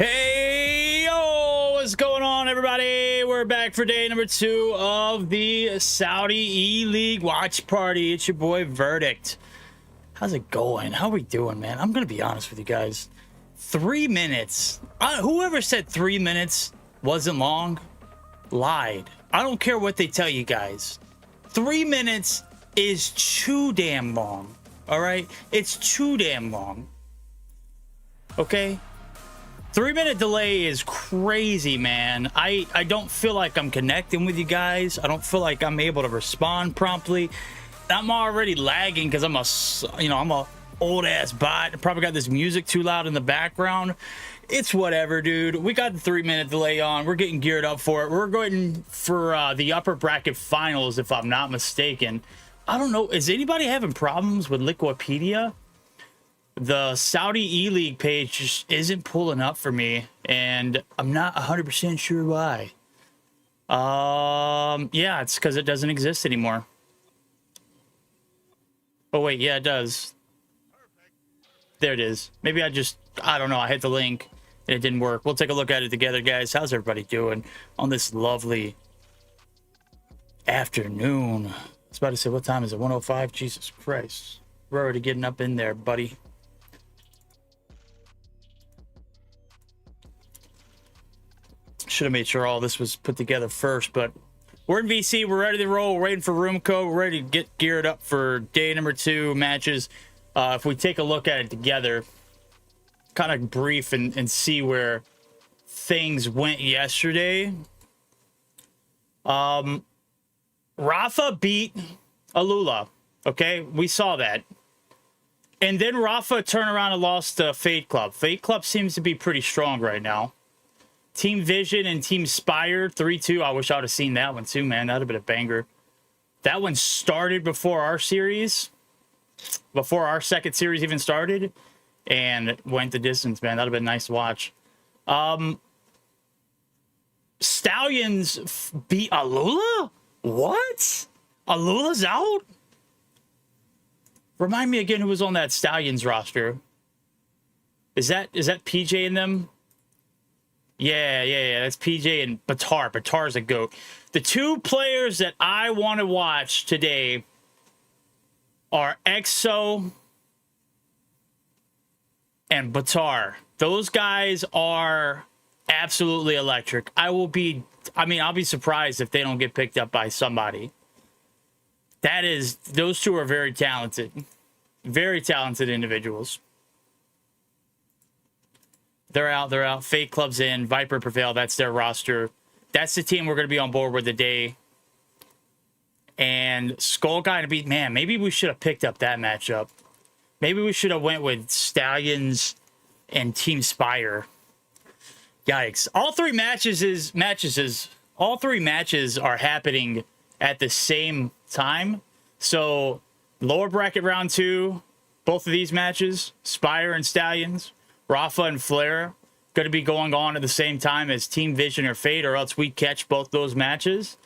Hey, yo, what's going on, everybody? We're back for day number 2 of the Saudi eLeague watch party. It's your boy, Verdict. How's it going? How are we doing, man? I'm going to be honest with you guys. 3 minutes. Whoever said 3 minutes wasn't long lied. I don't care what they tell you guys. 3 minutes is too damn long, all right? It's too damn long, okay? 3-minute delay is crazy, man. I don't feel like I'm connecting with you guys. I don't feel like I'm able to respond promptly. I'm already lagging because I'm a old ass bot. I probably got this music too loud in the background. It's whatever, dude. We got the 3-minute delay on. We're getting geared up for it. We're going for the upper bracket finals, if I'm not mistaken. I don't know. Is anybody having problems with Liquipedia? The Saudi eLeague page just isn't pulling up for me, and I'm not 100% sure why. Yeah, it's because it doesn't exist anymore. Oh, wait, yeah, it does. There it is. Maybe I don't know, I hit the link, and it didn't work. We'll take a look at it together, guys. How's everybody doing on this lovely afternoon? I was about to say, what time is it? 1:05? Jesus Christ. We're already getting up in there, buddy. Should have made sure all this was put together first, but we're in VC. We're ready to roll. We're waiting for room code. We're ready to get geared up for day number 2 matches. If we take a look at it together, kind of brief and see where things went yesterday. Rafa beat Alula. Okay, we saw that. And then Rafa turned around and lost to Fade Club. Fade Club seems to be pretty strong right now. Team Vision and Team Spire 3-2. I wish I would have seen that one too, man. That would have been a banger. That one started before our series, before our second series even started, and went the distance, man. That would have been nice to watch. Stallions beat Alula? What? Alula's out? Remind me again who was on that Stallions roster. Is that PJ in them? Yeah. That's PJ and Batar. Batar's a GOAT. The 2 players that I want to watch today are EXO and Batar. Those guys are absolutely electric. I'll be surprised if they don't get picked up by somebody. Those 2 are very talented. Very talented individuals. They're out. Fate Club's in. Viper Prevail, that's their roster. That's the team we're going to be on board with today. And Skull Guy to beat, man, maybe we should have picked up that matchup. Maybe we should have went with Stallions and Team Spire. Yikes. All three matches are happening at the same time. So lower bracket round 2, both of these matches, Spire and Stallions, Rafa and Flair, going to be going on at the same time as Team Vision or Fate, or else we catch both those matches.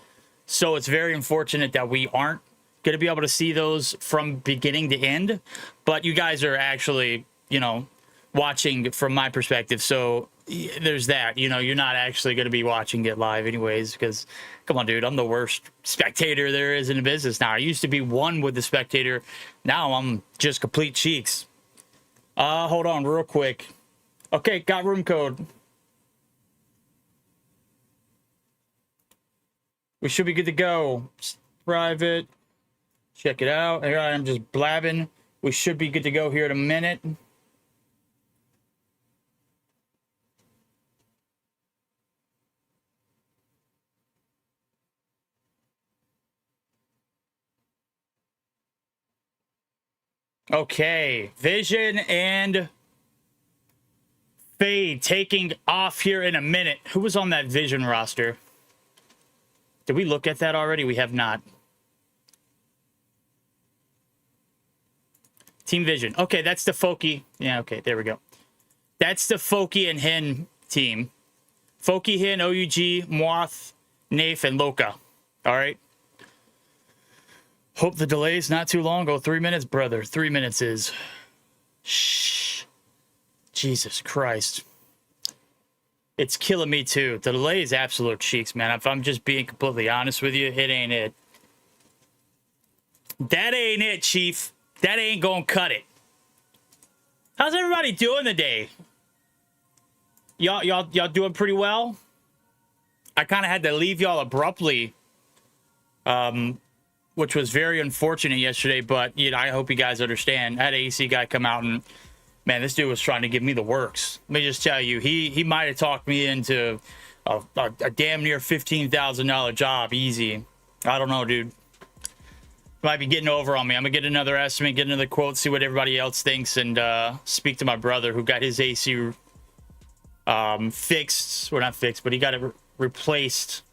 So it's very unfortunate that we aren't going to be able to see those from beginning to end. But you guys are actually, watching from my perspective. So there's that. You're not actually going to be watching it live anyways, because, come on, dude, I'm the worst spectator there is in the business now. I used to be one with the spectator. Now I'm just complete cheeks. Hold on real quick. Okay, got room code. We should be good to go. Private. Check it out. Here I am just blabbing. We should be good to go here in a minute. Okay, Vision and Fade taking off here in a minute. Who was on that Vision roster? Did we look at that already? We have not. Team Vision. Okay, that's the Foki. Yeah, okay, there we go. That's the Foki and Hin team. Foki, Hin, OUG, Moth, Nafe, and Loka. All right. Hope the delay's not too long. Oh, 3 minutes, brother. 3 minutes is... Shh. Jesus Christ. It's killing me too. The delay is absolute cheeks, man. If I'm just being completely honest with you, it ain't it. That ain't it, Chief. That ain't gonna cut it. How's everybody doing today? Y'all doing pretty well? I kind of had to leave y'all abruptly, which was very unfortunate yesterday, but you know, I hope you guys understand. I had an AC guy come out and, man, this dude was trying to give me the works. Let me just tell you, he might have talked me into a damn near $15,000 job, easy. I don't know, dude. Might be getting over on me. I'm gonna get another estimate, get another quote, see what everybody else thinks, and speak to my brother who got his AC fixed, or not fixed, but he got it replaced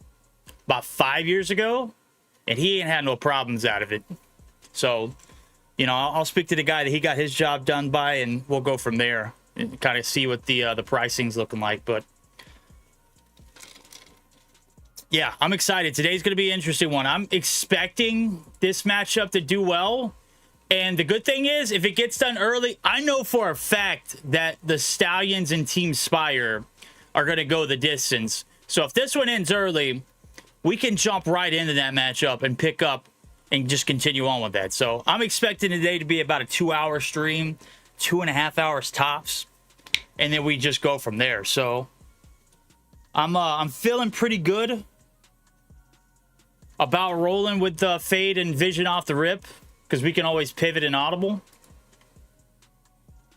about 5 years ago, and he ain't had no problems out of it. So, you know, I'll speak to the guy that he got his job done by, and we'll go from there and kind of see what the pricing's looking like. But yeah, I'm excited. Today's going to be an interesting one. I'm expecting this matchup to do well. And the good thing is, if it gets done early, I know for a fact that the Stallions and Team Spire are going to go the distance. So if this one ends early, we can jump right into that matchup and pick up and just continue on with that. So I'm expecting today to be about a 2-hour stream, 2.5 hours tops. And then we just go from there. So I'm feeling pretty good about rolling with the Fade and Vision off the rip, because we can always pivot in Audible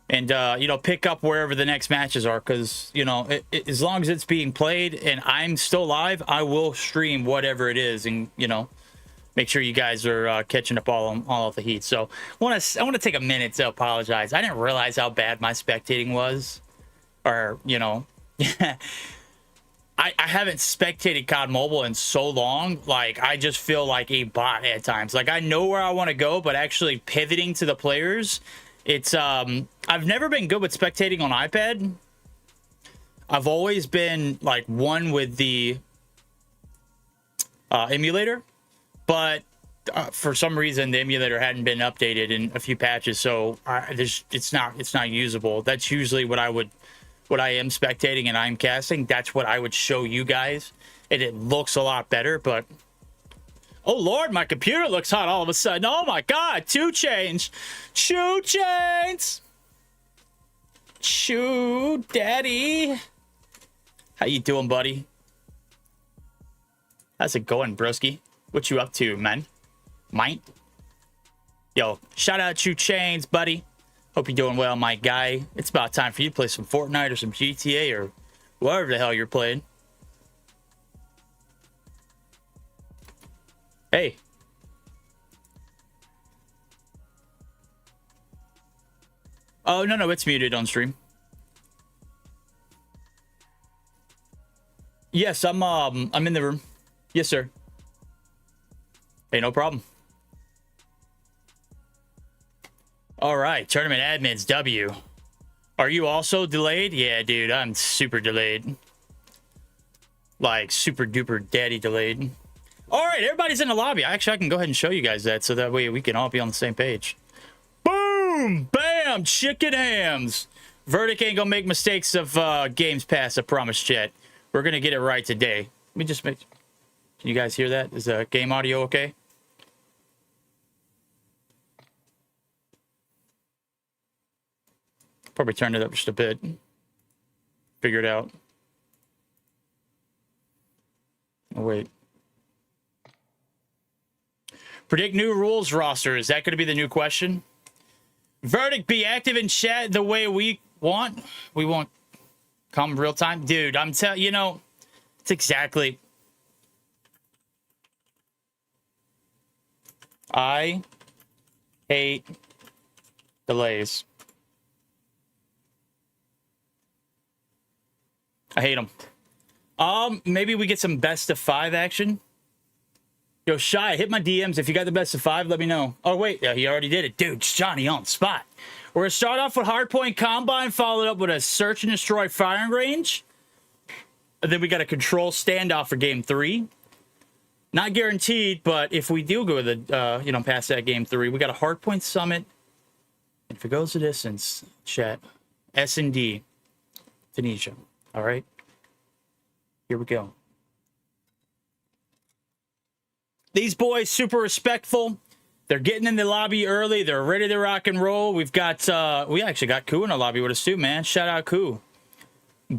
and you know, pick up wherever the next matches are, because you know, as long as it's being played and I'm still live, I will stream whatever it is, and you know, make sure you guys are catching up all of the heat. So I want to take a minute to apologize. I didn't realize how bad my spectating was, or you know. I haven't spectated COD Mobile in so long. Like, I just feel like a bot at times. Like, I know where I want to go, but actually pivoting to the players, it's I've never been good with spectating on iPad. I've always been like one with the emulator, but for some reason the emulator hadn't been updated in a few patches, so it's not usable. That's usually what I am spectating and I'm casting. That's what I would show you guys, and it looks a lot better. But oh lord, my computer looks hot all of a sudden. Oh my god, 2 chains, Chew daddy. How you doing, buddy? How's it going, broski? What you up to, man? Mine? Yo, shout out Chew Chains, buddy. Hope you're doing well, my guy. It's about time for you to play some Fortnite or some GTA or whatever the hell you're playing. Hey. Oh, no, it's muted on stream. Yes, I'm in the room. Yes, sir. Hey, no problem. All right, tournament admins W. Are you also delayed? Yeah, dude, I'm super delayed. Like, super duper daddy delayed. All right, everybody's in the lobby. Actually, I can go ahead and show you guys that, so that way we can all be on the same page. Boom! Bam! Chicken hams! Verdict ain't gonna make mistakes of Games Pass, I promise, chat. We're gonna get it right today. Let me just make... Can you guys hear that? Is the game audio okay? Probably turn it up just a bit. Figure it out. Oh, wait. Predict new rules roster. Is that going to be the new question? Verdict, be active in chat the way we want. We want come real time. Dude, I'm telling you, know, it's exactly... I hate delays. I hate them. Maybe we get some best of 5 action. Yo, Shy, hit my DMs. If you got the best of 5, let me know. Oh, wait. Yeah, he already did it. Dude, it's Johnny on the spot. We're going to start off with Hardpoint Combine, followed up with a Search and Destroy firing range. And then we got a Control Standoff for Game 3. Not guaranteed, but if we do go the, you know, past that Game 3, we got a Hardpoint Summit. And if it goes the distance, chat, S&D Tenia. All right? Here we go. These boys super respectful. They're getting in the lobby early. They're ready to rock and roll. We've got we actually got Koo in the lobby with us too, man. Shout out Koo.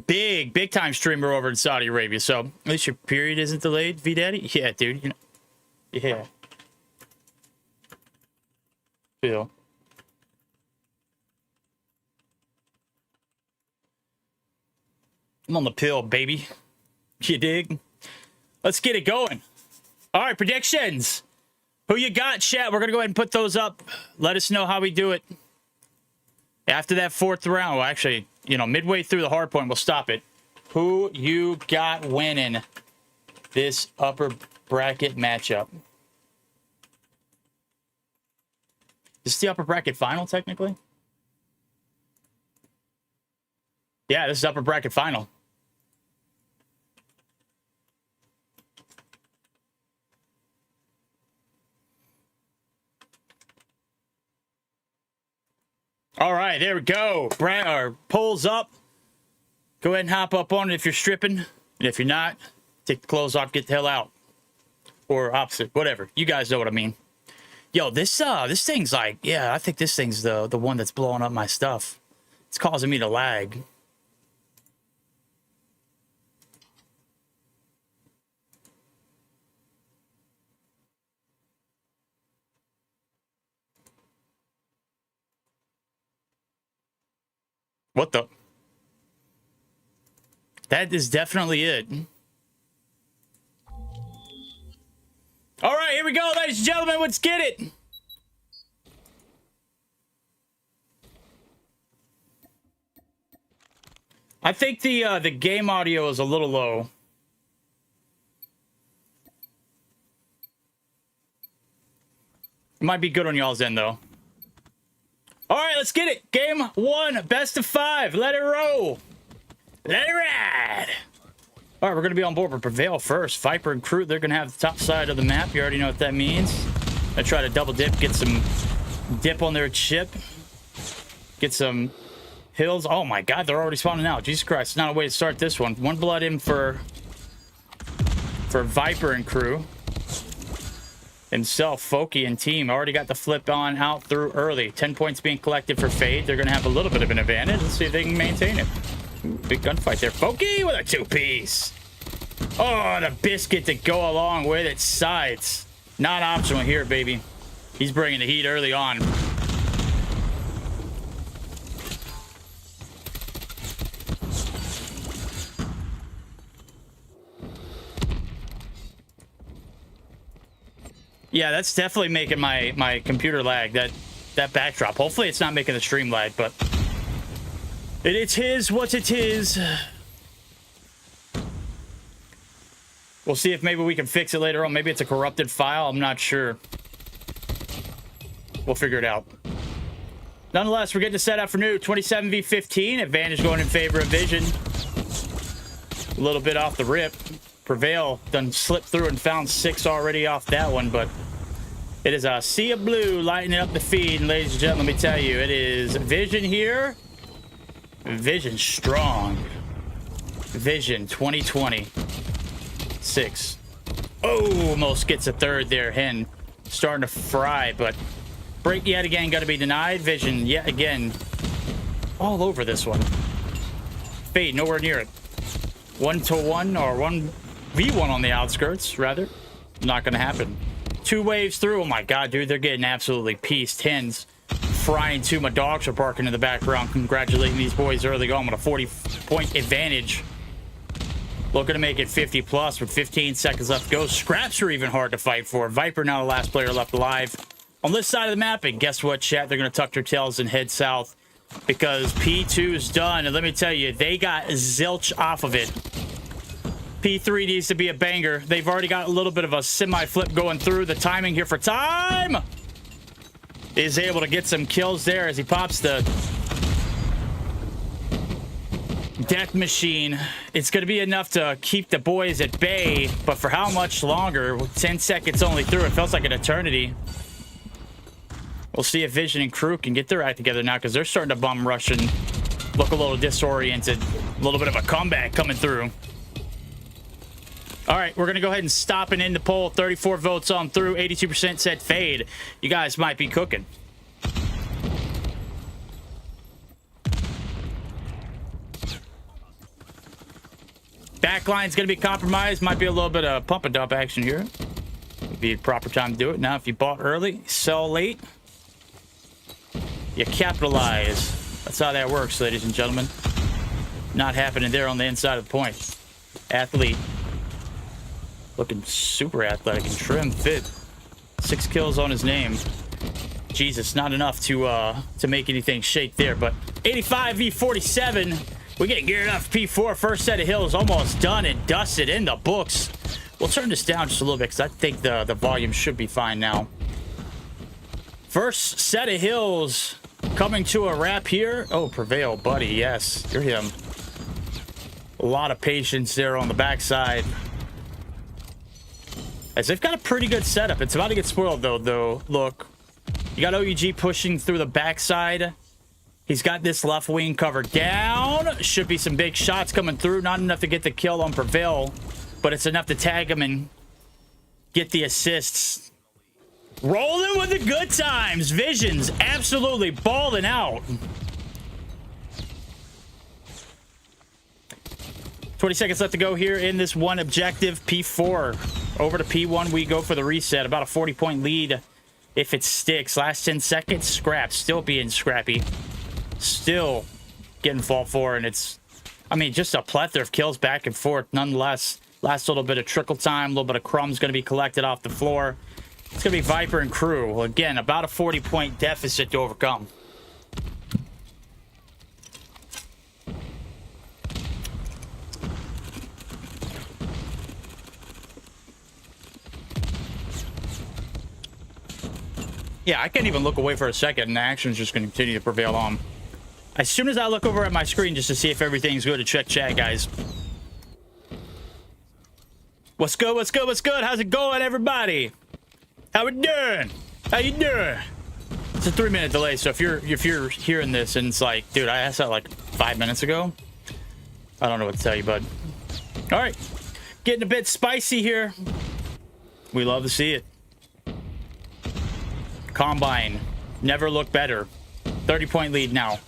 Big time streamer over in Saudi Arabia. So at least your period isn't delayed, V Daddy. Yeah, dude. You know, yeah. Feel. I'm on the pill, baby. You dig? Let's get it going. All right, predictions. Who you got, chat? We're going to go ahead and put those up. Let us know how we do it. After that 4th round, well, actually, you know, midway through the hard point, we'll stop it. Who you got winning this upper bracket matchup? Is this the upper bracket final, technically? Yeah, this is upper bracket final. All right, there we go. Polls up. Go ahead and hop up on it if you're stripping. And if you're not, take the clothes off, get the hell out. Or opposite, whatever. You guys know what I mean. Yo, this thing's like, yeah, I think this thing's the one that's blowing up my stuff. It's causing me to lag. What the? That is definitely it. All right, here we go, ladies and gentlemen. Let's get it. I think the game audio is a little low. It might be good on y'all's end, though. All right, let's get it. Game 1, best of 5. Let it roll. Let it ride. All right, we're going to be on board with Prevail first. Viper and Crew, they're going to have the top side of the map. You already know what that means. I try to double dip, get some dip on their chip. Get some hills. Oh, my God, they're already spawning out. Jesus Christ, not a way to start this one. 1 blood in for Viper and Crew. Himself, Foki, and team already got the flip on out through early. 10 points being collected for Fade. They're going to have a little bit of an advantage. Let's see if they can maintain it. Ooh, big gunfight there. Foki with a 2-piece. Oh, the biscuit to go along with it. Sides. Not optional here, baby. He's bringing the heat early on. Yeah, that's definitely making my computer lag, that backdrop. Hopefully it's not making the stream lag, but it's his what it is. We'll see if maybe we can fix it later on. Maybe it's a corrupted file. I'm not sure. We'll figure it out. Nonetheless, we're getting the set up for new 27v15. Advantage going in favor of Vision. A little bit off the rip. Prevail done slipped through and found 6 already off that one, but it is a sea of blue lightening up the feed. And ladies and gentlemen, let me tell you, it is Vision here. Vision strong. Vision 2020. 6. Oh, almost gets a 3rd there. Hen starting to fry, but break yet again got to be denied. Vision yet again all over this one. Fade nowhere near it. 1-to-1 or 1v1 on the outskirts, rather. Not going to happen. 2 waves through. Oh my God, dude, they're getting absolutely pieced. Hens frying too. My dogs are barking in the background. Congratulating these boys early on with a 40-point advantage. Looking to make it 50 plus with 15 seconds left to go. Scraps are even hard to fight for. Viper now the last player left alive on this side of the map. And guess what, chat? They're going to tuck their tails and head south because P2 is done. And let me tell you, they got zilch off of it. P3 needs to be a banger. They've already got a little bit of a semi-flip going through. The timing here for time is able to get some kills there as he pops the death machine. It's going to be enough to keep the boys at bay, but for how much longer? With 10 seconds only through, it feels like an eternity. We'll see if Vision and Crew can get their act together now because they're starting to bum rush and look a little disoriented. A little bit of a comeback coming through. All right, we're going to go ahead and stop and end the poll. 34 votes on through. 82% said fade. You guys might be cooking. Backline's going to be compromised. Might be a little bit of pump and dump action here. Would be a proper time to do it. Now, if you bought early, sell late, you capitalize. That's how that works, ladies and gentlemen. Not happening there on the inside of the point. Athlete. Looking super athletic and trim, fit. 6 kills on his name. Jesus, not enough to make anything shake there. But 85 v 47. We're getting geared up for P4. First set of hills almost done and dusted in the books. We'll turn this down just a little bit because I think the volume should be fine now. First set of hills coming to a wrap here. Oh, Prevail, buddy. Yes, you're him. A lot of patience there on the backside. As they've got a pretty good setup. It's about to get spoiled, though. Look. You got OUG pushing through the backside. He's got this left wing covered down. Should be some big shots coming through. Not enough to get the kill on Prevail, but it's enough to tag him and get the assists. Rolling with the good times. Visions absolutely balling out. 20 seconds left to go here in this one objective. P4 over to P1. We go for the reset. About a 40-point lead if it sticks. Last 10 seconds. Scrap. Still being scrappy. Still getting fought for. And it's, I mean, just a plethora of kills back and forth. Nonetheless, last little bit of trickle time. A little bit of crumbs going to be collected off the floor. It's going to be Viper and crew. Well, again, about a 40-point deficit to overcome. Yeah, I can't even look away for a second, and the action's just going to continue to prevail on. As soon as I look over at my screen just to see if everything's good, to check chat, guys. What's good, what's good, what's good? How's it going, everybody? How we doing? How you doing? It's a 3-minute delay, so if you're hearing this and it's like, dude, I asked that like 5 minutes ago, I don't know what to tell you, bud. All right, getting a bit spicy here. We love to see it. Combine, never looked better. 30-point lead now.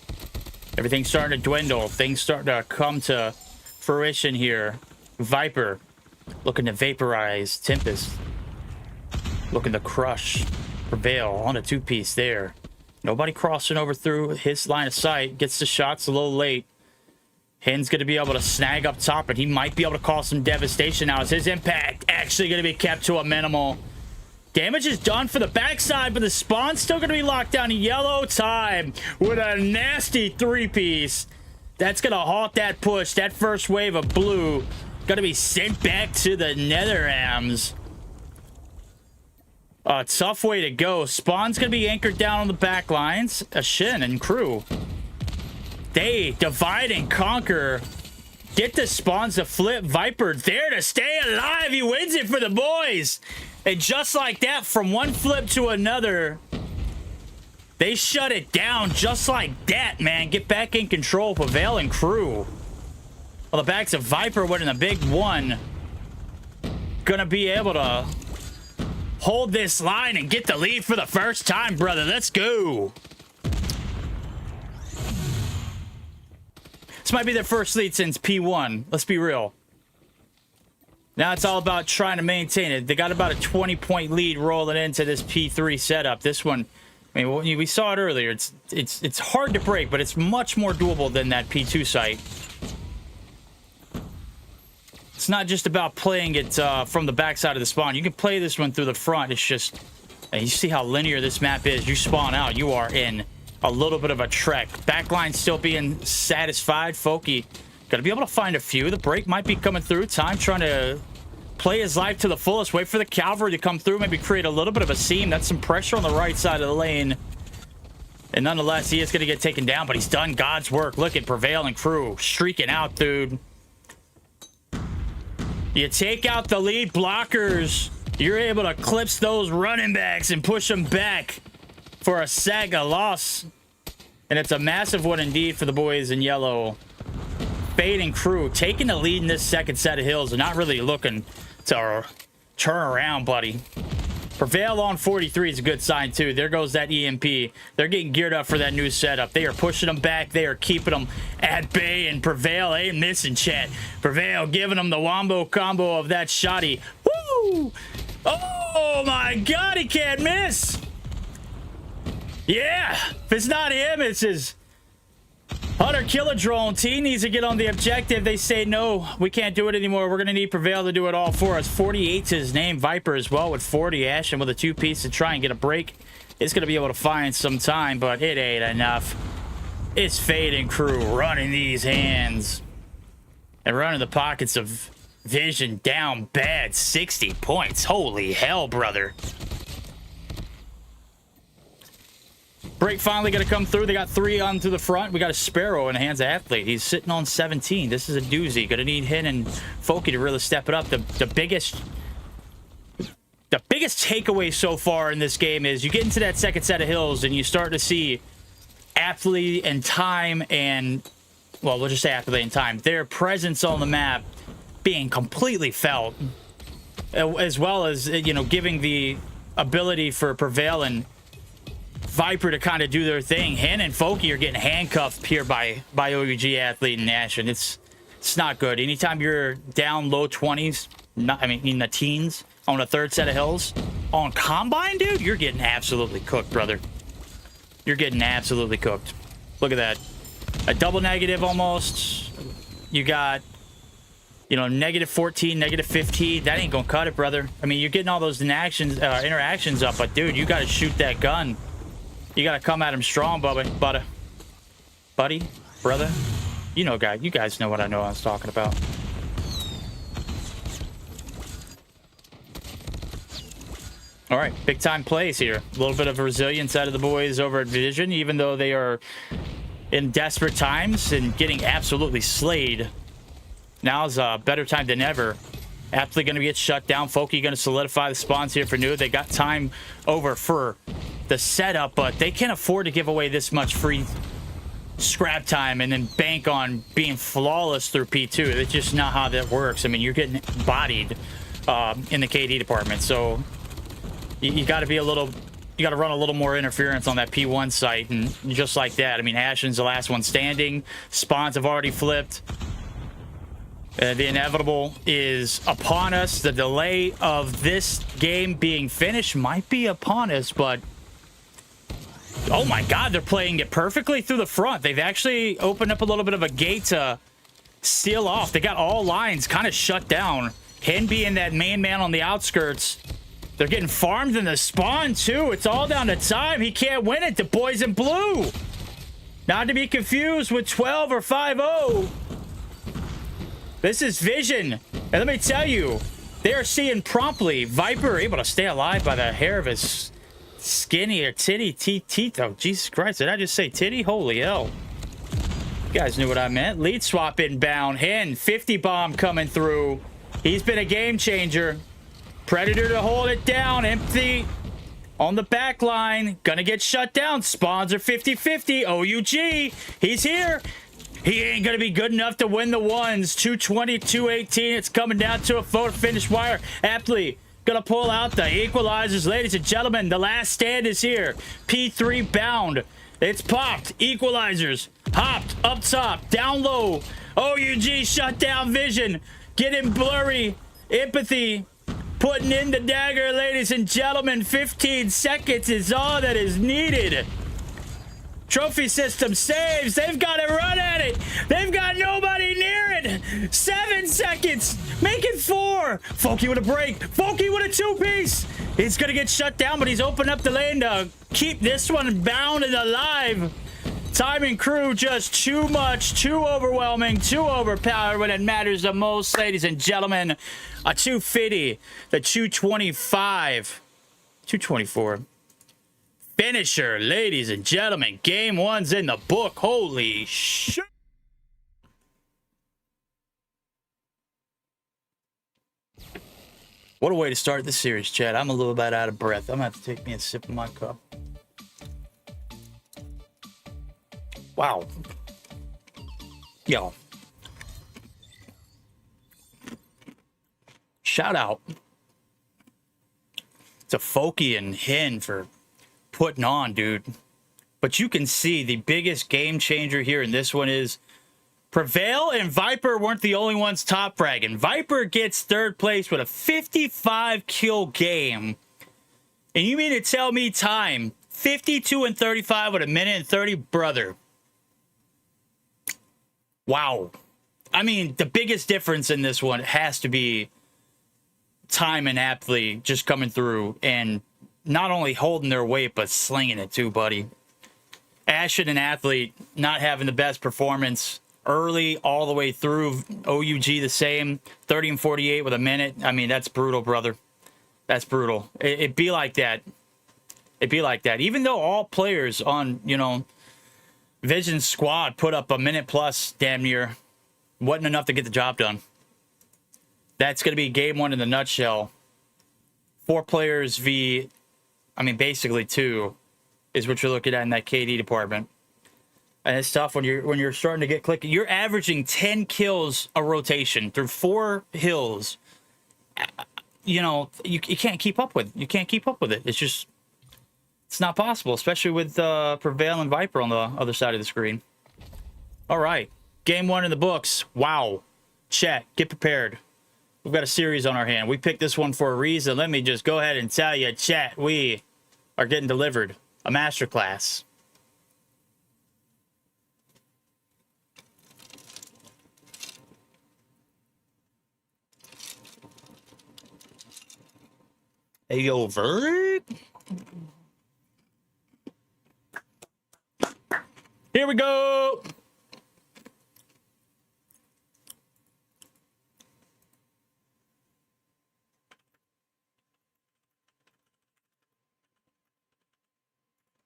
Everything's starting to dwindle. Things starting to come to fruition here. Viper looking to vaporize. Tempest looking to crush. Prevail on a 2-piece there. Nobody crossing over through his line of sight. Gets the shots a little late. Hen's going to be able to snag up top, and he might be able to cause some devastation now. Is his impact actually going to be kept to a minimal? Damage is done for the backside, but the spawn's still going to be locked down. Yellow time with a nasty 3-piece. That's going to halt that push. That first wave of blue going to be sent back to the Netherams. A tough way to go. Spawn's going to be anchored down on the back lines. Shin and crew. They divide and conquer. Get the spawns to flip. Viper there to stay alive. He wins it for the boys. And just like that, from one flip to another, they shut it down just like that, man. Get back in control. Prevail and crew. Well, the backs of Viper winning a big one. Gonna be able to hold this line and get the lead for the first time, brother. Let's go. This might be their first lead since P1. Let's be real. Now it's all about trying to maintain it. They got about a 20-point lead rolling into this P3 setup. This one, I mean, we saw it earlier. It's hard to break, but it's much more doable than that P2 site. It's not just about playing it from the backside of the spawn. You can play this one through the front. It's just, and you see how linear this map is. You spawn out, you are in a little bit of a trek. Backline still being satisfied. Folky gonna be able to find a few. The break might be coming through. Time trying to play his life to the fullest. Wait for the cavalry to come through. Maybe create a little bit of a seam. That's some pressure on the right side of the lane. And nonetheless, he is gonna get taken down, but he's done God's work. Look at Prevail and crew streaking out, dude. You take out the lead blockers, you're able to clips those running backs and push them back for a saga loss. And it's a massive one indeed for the boys in yellow. Fade and Crew taking the lead in this second set of hills and not really looking to turn around, buddy. Prevail on 43 is a good sign, too. There goes that EMP. They're getting geared up for that new setup. They are pushing them back. They are keeping them at bay, and Prevail ain't missing, chat. Prevail giving them the wombo combo of that shotty. Woo! Oh, my God, he can't miss. Yeah, if it's not him, it's his 100 killer drone. T needs to get on the objective. They say, no, we can't do it anymore. We're going to need Prevail to do it all for us. 48's his name. Viper as well with 40. Ashton with a 2-piece to try and get a break. It's going to be able to find some time, but it ain't enough. It's Fade and Crew running these hands and running the pockets of Vision down bad. 60 points. Holy hell, brother. Break finally going to come through. They got 3 on to the front. We got a Sparrow in the hands of Athlete. He's sitting on 17. This is a doozy. Going to need Hin and Folky to really step it up. The biggest takeaway so far in this game is you get into that second set of hills and you start to see Athlete and Time and, well, we'll just say Athlete and Time, their presence on the map being completely felt, as well as, you know, giving the ability for Prevail and Viper to kind of do their thing. Hen and Folky are getting handcuffed here by OUG Athlete and Nash, and it's not good. Anytime you're down low 20s, I mean in the teens, on a third set of hills, on Combine, dude, you're getting absolutely cooked, brother. You're getting absolutely cooked. Look at that. A double negative almost. You got, you know, -14, -15. That ain't gonna cut it, brother. I mean, you're getting all those interactions up, but dude, you gotta shoot that gun. You gotta come at him strong, buddy, brother. You know, guy. You guys know what I was talking about. All right, big time plays here. A little bit of resilience out of the boys over at Vision, even though they are in desperate times and getting absolutely slayed. Now's a better time than ever. Athlete going to get shut down. Folky going to solidify the spawns here for new. They got time over for the setup, but they can't afford to give away this much free scrap time and then bank on being flawless through P2. It's just not how that works. I mean, you're getting bodied in the KD department, so you got to be a little, you got to run a little more interference on that P1 site, and just like that. I mean, Ashen's the last one standing. Spawns have already flipped. The inevitable is upon us. The delay of this game being finished might be upon us, but oh my God, they're playing it perfectly through the front. They've actually opened up a little bit of a gate to steal off. They got all lines kind of shut down. Hen being that main man on the outskirts. They're getting farmed in the spawn too. It's all down to Time. He can't win it. The boys in blue. Not to be confused with 12 or 5-0. This is Vision. And let me tell you, they are seeing promptly Viper able to stay alive by the hair of his skinny or titty teeth. Oh, Jesus Christ. Did I just say titty? Holy hell. You guys knew what I meant. Lead swap inbound. Hen, 50 bomb coming through. He's been a game changer. Predator to hold it down. Empty on the back line. Gonna get shut down. Spawns are 50-50. OUG. He's here. He ain't gonna be good enough to win the ones. 220, 218. It's coming down to a photo finish wire. Aptly gonna pull out the equalizers, ladies and gentlemen. The last stand is here. P3 bound. It's popped. Equalizers. Hopped. Up top. Down low. OUG shut down Vision. Getting blurry. Empathy. Putting in the dagger, ladies and gentlemen. 15 seconds is all that is needed. Trophy system saves. They've got to run at it. They've got nobody near it. 7 seconds. Make it 4. Folky with a break. Folky with a 2-piece. He's going to get shut down, but he's opened up the lane to keep this one bound and alive. Time and Crew just too much, too overwhelming, too overpowered when it matters the most, ladies and gentlemen. A 250, the 225, 224. Finisher, ladies and gentlemen. Game 1's in the book. Holy shit. What a way to start the series, Chad. I'm a little bit out of breath. I'm going to have to take me a sip of my cup. Wow. Yo. shout out to Foki and Hin for putting on, dude. But you can see the biggest game changer here in this one is Prevail and Viper weren't the only ones top fragging. Viper gets third place with a 55 kill game. And you mean to tell me time 52 and 35 with a minute and 30, brother? Wow. I mean, the biggest difference in this one has to be time and athlete just coming through and not only holding their weight, but slinging it too, buddy. Ashen and athlete not having the best performance early all the way through. OUG the same, 30 and 48 with a minute. I mean, that's brutal, brother. That's brutal. It'd be like that. It'd be like that. Even though all players on, you know, Vision squad put up a minute plus damn near, wasn't enough to get the job done. That's going to be game one in the nutshell. 4 players v, I mean, basically 2 is what you're looking at in that KD department. And it's tough when you're starting to get clicky. You're averaging 10 kills a rotation through 4 hills. You know, you can't keep up with. You can't keep up with it. It's just, it's not possible, especially with Prevail and Viper on the other side of the screen. All right, game 1 in the books. Wow, chat, get prepared. We've got a series on our hand. We picked this one for a reason. Let me just go ahead and tell you, chat, we are getting delivered a masterclass. Hey, yo, Vert. Here we go.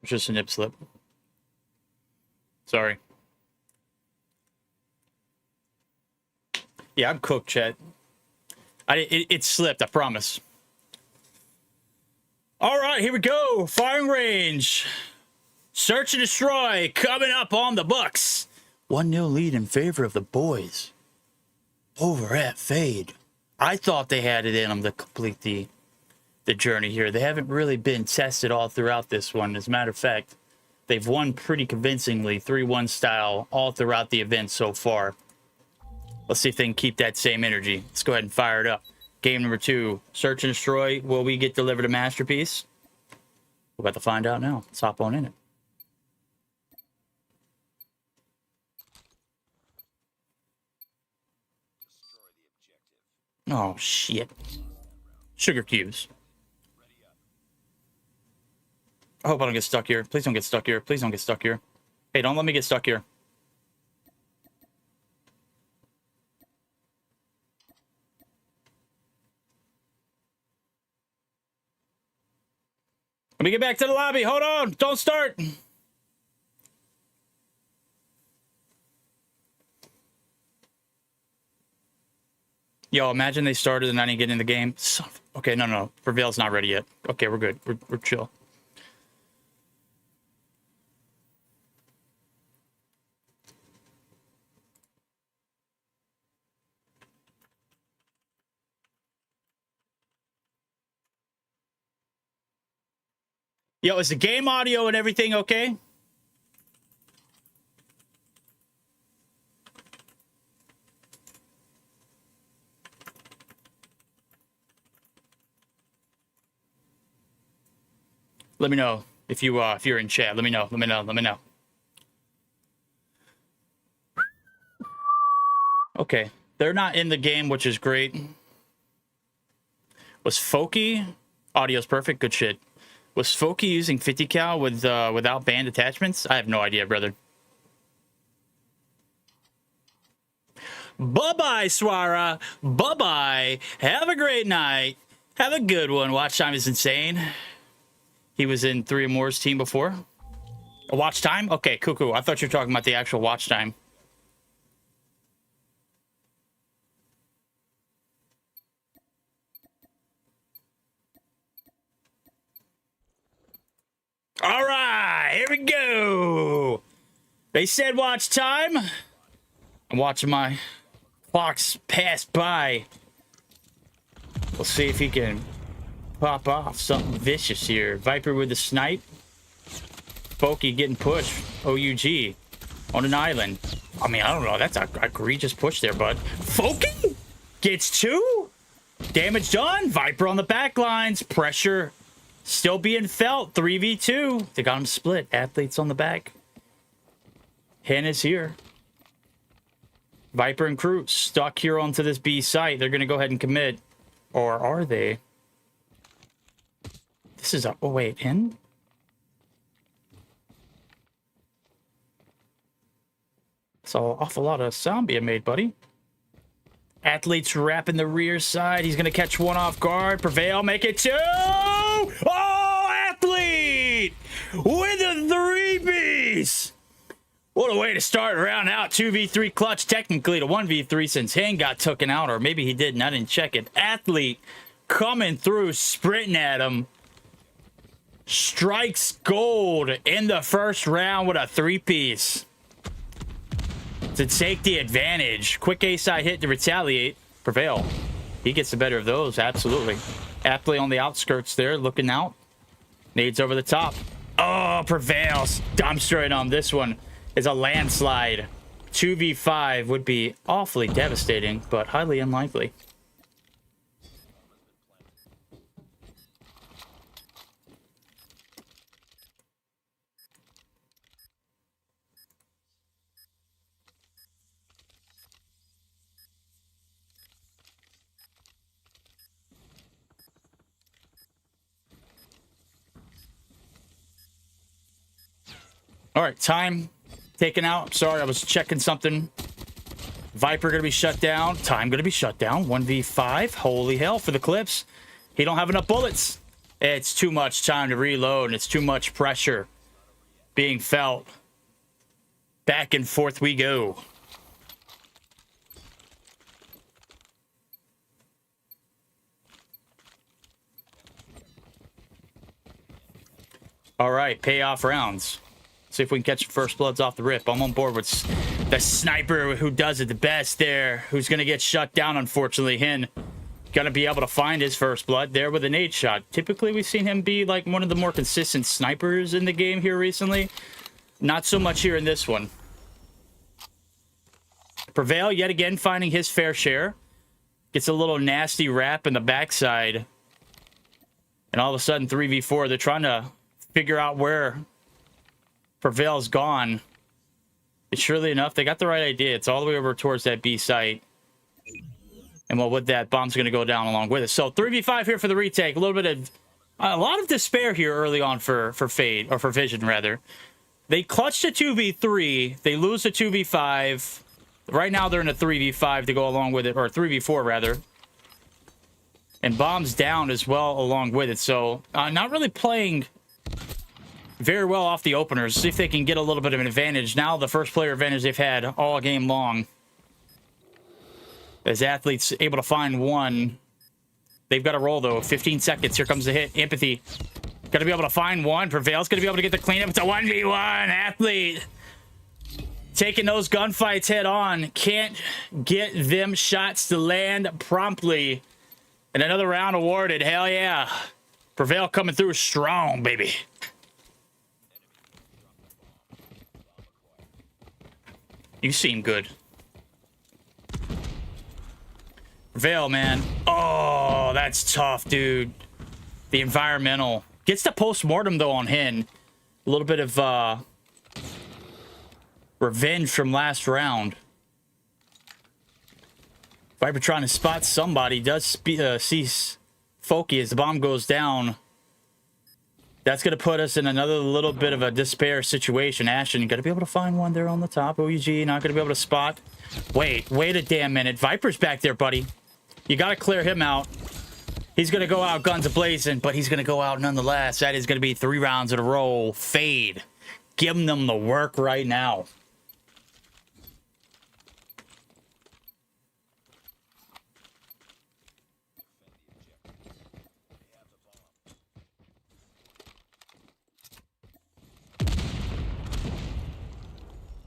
It's just a nip slip. Sorry. Yeah, I'm cooked, chat. It slipped, I promise. All right, here we go. Firing range. Search and destroy coming up on the Bucks. 1-0 lead in favor of the boys over at Fade. I thought they had it in them to complete the journey here. They haven't really been tested all throughout this one. As a matter of fact, they've won pretty convincingly, 3-1 style, all throughout the event so far. Let's see if they can keep that same energy. Let's go ahead and fire it up. Game number 2, search and destroy. Will we get delivered a masterpiece? We're about to find out now. Let's hop on in it. Oh, shit. Sugar cubes. I hope I don't get stuck here. Please don't get stuck here. Please don't get stuck here. Hey, don't let me get stuck here. Let me get back to the lobby. Hold on. Don't start. Yo, imagine they started and I didn't get in the game. Okay, no. Prevail's not ready yet. Okay, we're good. We're chill. Yo, is the game audio and everything okay? Let me know if you're in chat. Let me know. Let me know. Okay, they're not in the game, which is great. Was Foki? Audio's perfect. Good shit. Was Foki using 50 cal with without band attachments? I have no idea, brother. Bye-bye, Swara. Bye-bye. Have a great night. Have a good one. Watch time is insane. He was in 3 or More's team before. A watch time? Okay, cool. I thought you were talking about the actual watch time. All right, here we go. They said watch time. I'm watching my clocks pass by. We'll see if he can pop off something vicious here. Viper with the snipe. Foki getting pushed. OUG on an island. I mean, I don't know. That's an egregious push there, bud. Foki gets 2. Damage done. Viper on the back lines. Pressure still being felt. 3v2. They got him split. Athletes on the back. Hen is here. Viper and crew stuck here onto this B site. They're going to go ahead and commit. Or are they? This is a... Oh, wait. Hen? It's an awful lot of sound being made, buddy. Athletes wrapping the rear side. He's going to catch one off guard. Prevail, make it 2. Oh, Athlete with a 3-piece. What a way to start round out. 2v3 clutch. Technically to 1v3 since Hen got taken out. Or maybe he didn't. I didn't check it. Athlete coming through, sprinting at him. Strikes gold in the first round with a 3-piece. To take the advantage. Quick A-side hit to retaliate. Prevail. He gets the better of those, absolutely. Athlete on the outskirts there, looking out. Nades over the top. Oh, Prevails. Dumpstering on this one is a landslide. 2v5 would be awfully devastating, but highly unlikely. All right, time taken out. Sorry, I was checking something. Viper going to be shut down. Time going to be shut down. 1v5. Holy hell for the clips. He don't have enough bullets. It's too much time to reload, and it's too much pressure being felt. Back and forth we go. All right, payoff rounds. See if we can catch first bloods off the rip. I'm on board with the sniper who does it the best there. Who's going to get shut down, unfortunately. Hen going to be able to find his first blood there with a nade shot. Typically, we've seen him be like one of the more consistent snipers in the game here recently. Not so much here in this one. Prevail, yet again, finding his fair share. Gets a little nasty wrap in the backside. And all of a sudden, 3v4. They're trying to figure out where Prevail's gone. But surely enough, they got the right idea. It's all the way over towards that B site. And well, with that, bomb's going to go down along with it. So 3v5 here for the retake. A lot of despair here early on for Fade, or for Vision rather. They clutched a 2v3. They lose a 2v5. Right now they're in a 3v5 to go along with it, or 3v4 rather. And bomb's down as well along with it. So not really playing very well off the openers. See if they can get a little bit of an advantage. Now the first player advantage they've had all game long. As Athletes able to find one. They've got to roll though. 15 seconds. Here comes the hit. Empathy. Got to be able to find one. Prevail's going to be able to get the cleanup. It's a 1v1. Athlete taking those gunfights head on. Can't get them shots to land promptly. And another round awarded. Hell yeah. Prevail coming through strong, baby. You seem good. Prevail, man. Oh, that's tough, dude. The environmental. Gets the post-mortem, though, on Hen. A little bit of revenge from last round. Viper trying to spot somebody. Does see Foki as the bomb goes down. That's going to put us in another little bit of a despair situation. Ashen, got to be able to find one there on the top. OUG, not going to be able to spot. Wait a damn minute. Viper's back there, buddy. You got to clear him out. He's going to go out guns a-blazing, but he's going to go out nonetheless. That is going to be 3 rounds in a row. Fade. Giving them the work right now.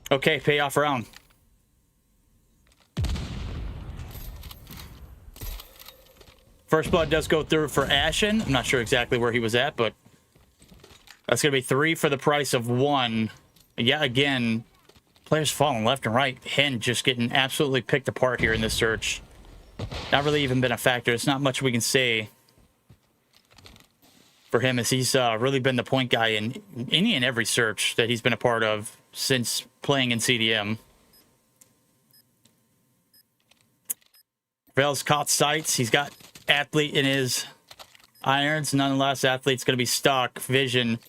Okay, payoff round. First blood does go through for Ashen. I'm not sure exactly where he was at, but that's going to be 3 for the price of 1. Yeah, again, players falling left and right. Hen just getting absolutely picked apart here in this search. Not really even been a factor. It's not much we can say for him, as he's really been the point guy in any and every search that he's been a part of since playing in CDM. Vale's caught sights. He's got Athlete in his irons. Nonetheless, Athlete's going to be stuck. Vision.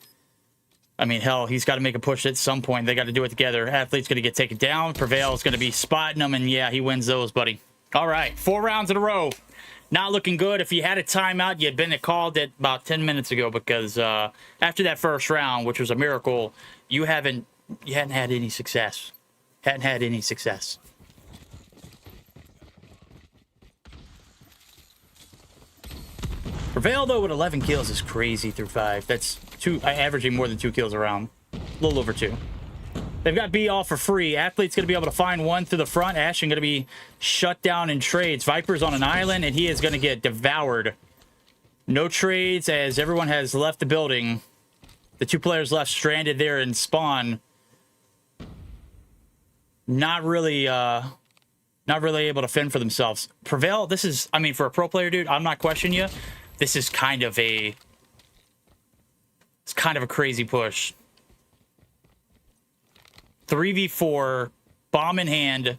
I mean, hell, he's got to make a push at some point. They got to do it together. Athlete's going to get taken down. Prevail's going to be spotting him, and yeah, he wins those, buddy. All right, 4 rounds in a row. Not looking good. If you had a timeout, you'd been called it about 10 minutes ago, because after that first round, which was a miracle, you hadn't had any success. Hadn't had any success. Prevail, though, with 11 kills is crazy through 5. That's averaging more than 2 kills a round. A little over 2. They've got B all for free. Athlete's going to be able to find one through the front. Ashen going to be shut down in trades. Viper's on an island, and he is going to get devoured. No trades, as everyone has left the building. The 2 players left stranded there in spawn. Not really able to fend for themselves. Prevail, this is, I mean, for a pro player, dude, I'm not questioning you. This is kind of a crazy push. 3v4, bomb in hand.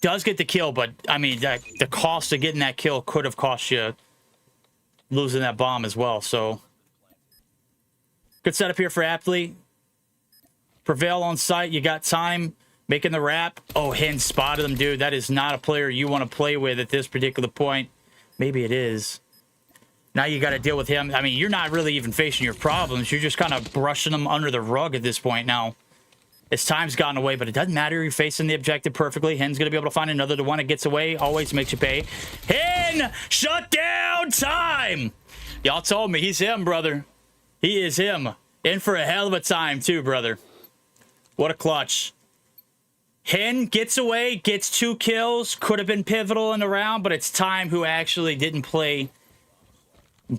Does get the kill, but I mean, the cost of getting that kill could have cost you losing that bomb as well. So good setup here for Athlete. Prevail on site. You got time. Making the wrap. Oh, Hen spotted him, dude. That is not a player you want to play with at this particular point. Maybe it is. Now you got to deal with him. I mean, you're not really even facing your problems. You're just kind of brushing them under the rug at this point now. His time's gotten away, but it doesn't matter. You're facing the objective perfectly. Hen's going to be able to find another. The one that gets away always makes you pay. Hen! Shut down time! Y'all told me he's him, brother. He is him. In for a hell of a time, too, brother. What a clutch. Hen gets away, gets 2 kills. Could have been pivotal in the round, but it's Time who actually didn't play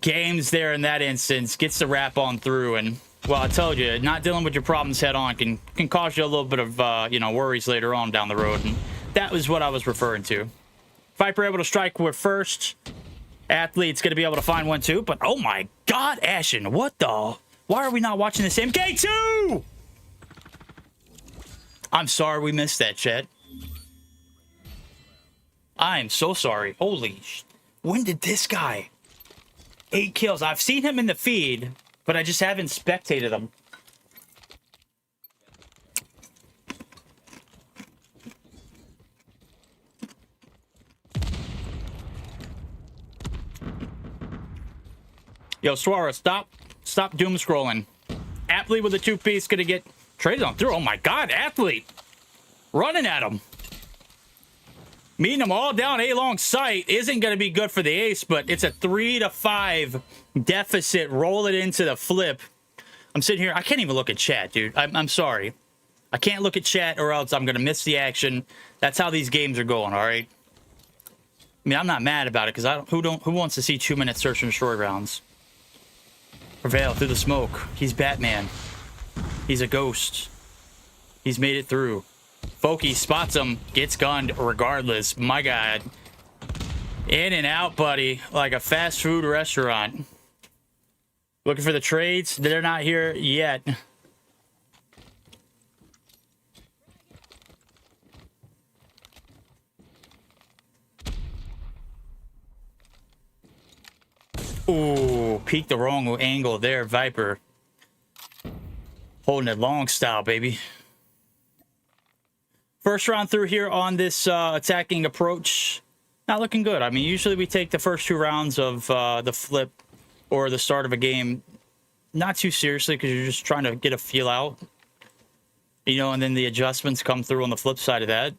games there in that instance. Gets the wrap on through, and, well, I told you, not dealing with your problems head on can cause you a little bit of, worries later on down the road, and that was what I was referring to. Viper able to strike with first. Athlete's going to be able to find one, too, but, oh my God, Ashen, what the? Why are we not watching the same K2? I'm sorry we missed that, chat. I'm so sorry. Holy when did this guy? 8 kills. I've seen him in the feed, but I just haven't spectated him. Yo, Swara, stop doom scrolling. Athlete with a 2-piece gonna get traded on through. Oh my God, Athlete running at him. Meeting them all down A long sight isn't going to be good for the ace, but it's a 3-5 deficit. Roll it into the flip. I'm sitting here. I can't even look at chat, dude. I'm sorry. I can't look at chat or else I'm going to miss the action. That's how these games are going, all right? I mean, I'm not mad about it, because who wants to see 2-minute search and destroy rounds? Prevail through the smoke. He's Batman. He's a ghost. He's made it through. Folky spots him, gets gunned regardless. My God. In and out, buddy. Like a fast food restaurant. Looking for the trades. They're not here yet. Ooh, peeked the wrong angle there, Viper. Holding it long style, baby. First round through here on this attacking approach. Not looking good. I mean, usually we take the first 2 rounds of the flip or the start of a game not too seriously, because you're just trying to get a feel out. You know, and then the adjustments come through on the flip side of that.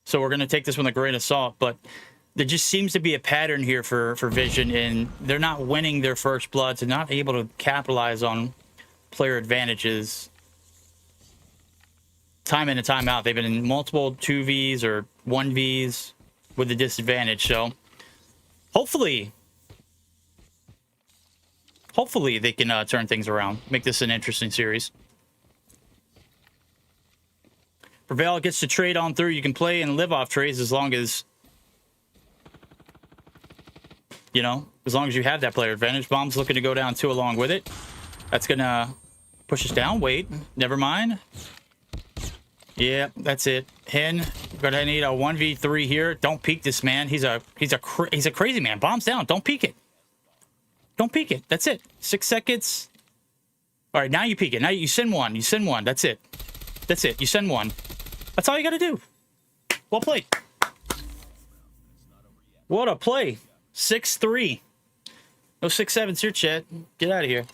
So we're going to take this with a grain of salt, but there just seems to be a pattern here for Vision, and they're not winning their first bloods and not able to capitalize on player advantages. time in and time out. They've been in multiple 2Vs or 1Vs with the disadvantage. So hopefully they can turn things around, make this an interesting series. Prevail gets to trade on through. You can play and live off trades as long as, you know, as long as you have that player advantage. Bomb's looking to go down 2 along with it. That's going to push us down. Wait, never mind. Yeah, that's it. Hen, gonna need a 1v3 here. Don't peek this man. He's a crazy man. Bombs down. Don't peek it. Don't peek it. That's it. 6 seconds. All right, now you peek it. Now you send one. You send one. That's it. That's it. You send one. That's all you got to do. Well played. What a play. 6-3. No 6-7s here, chat. Get out of here.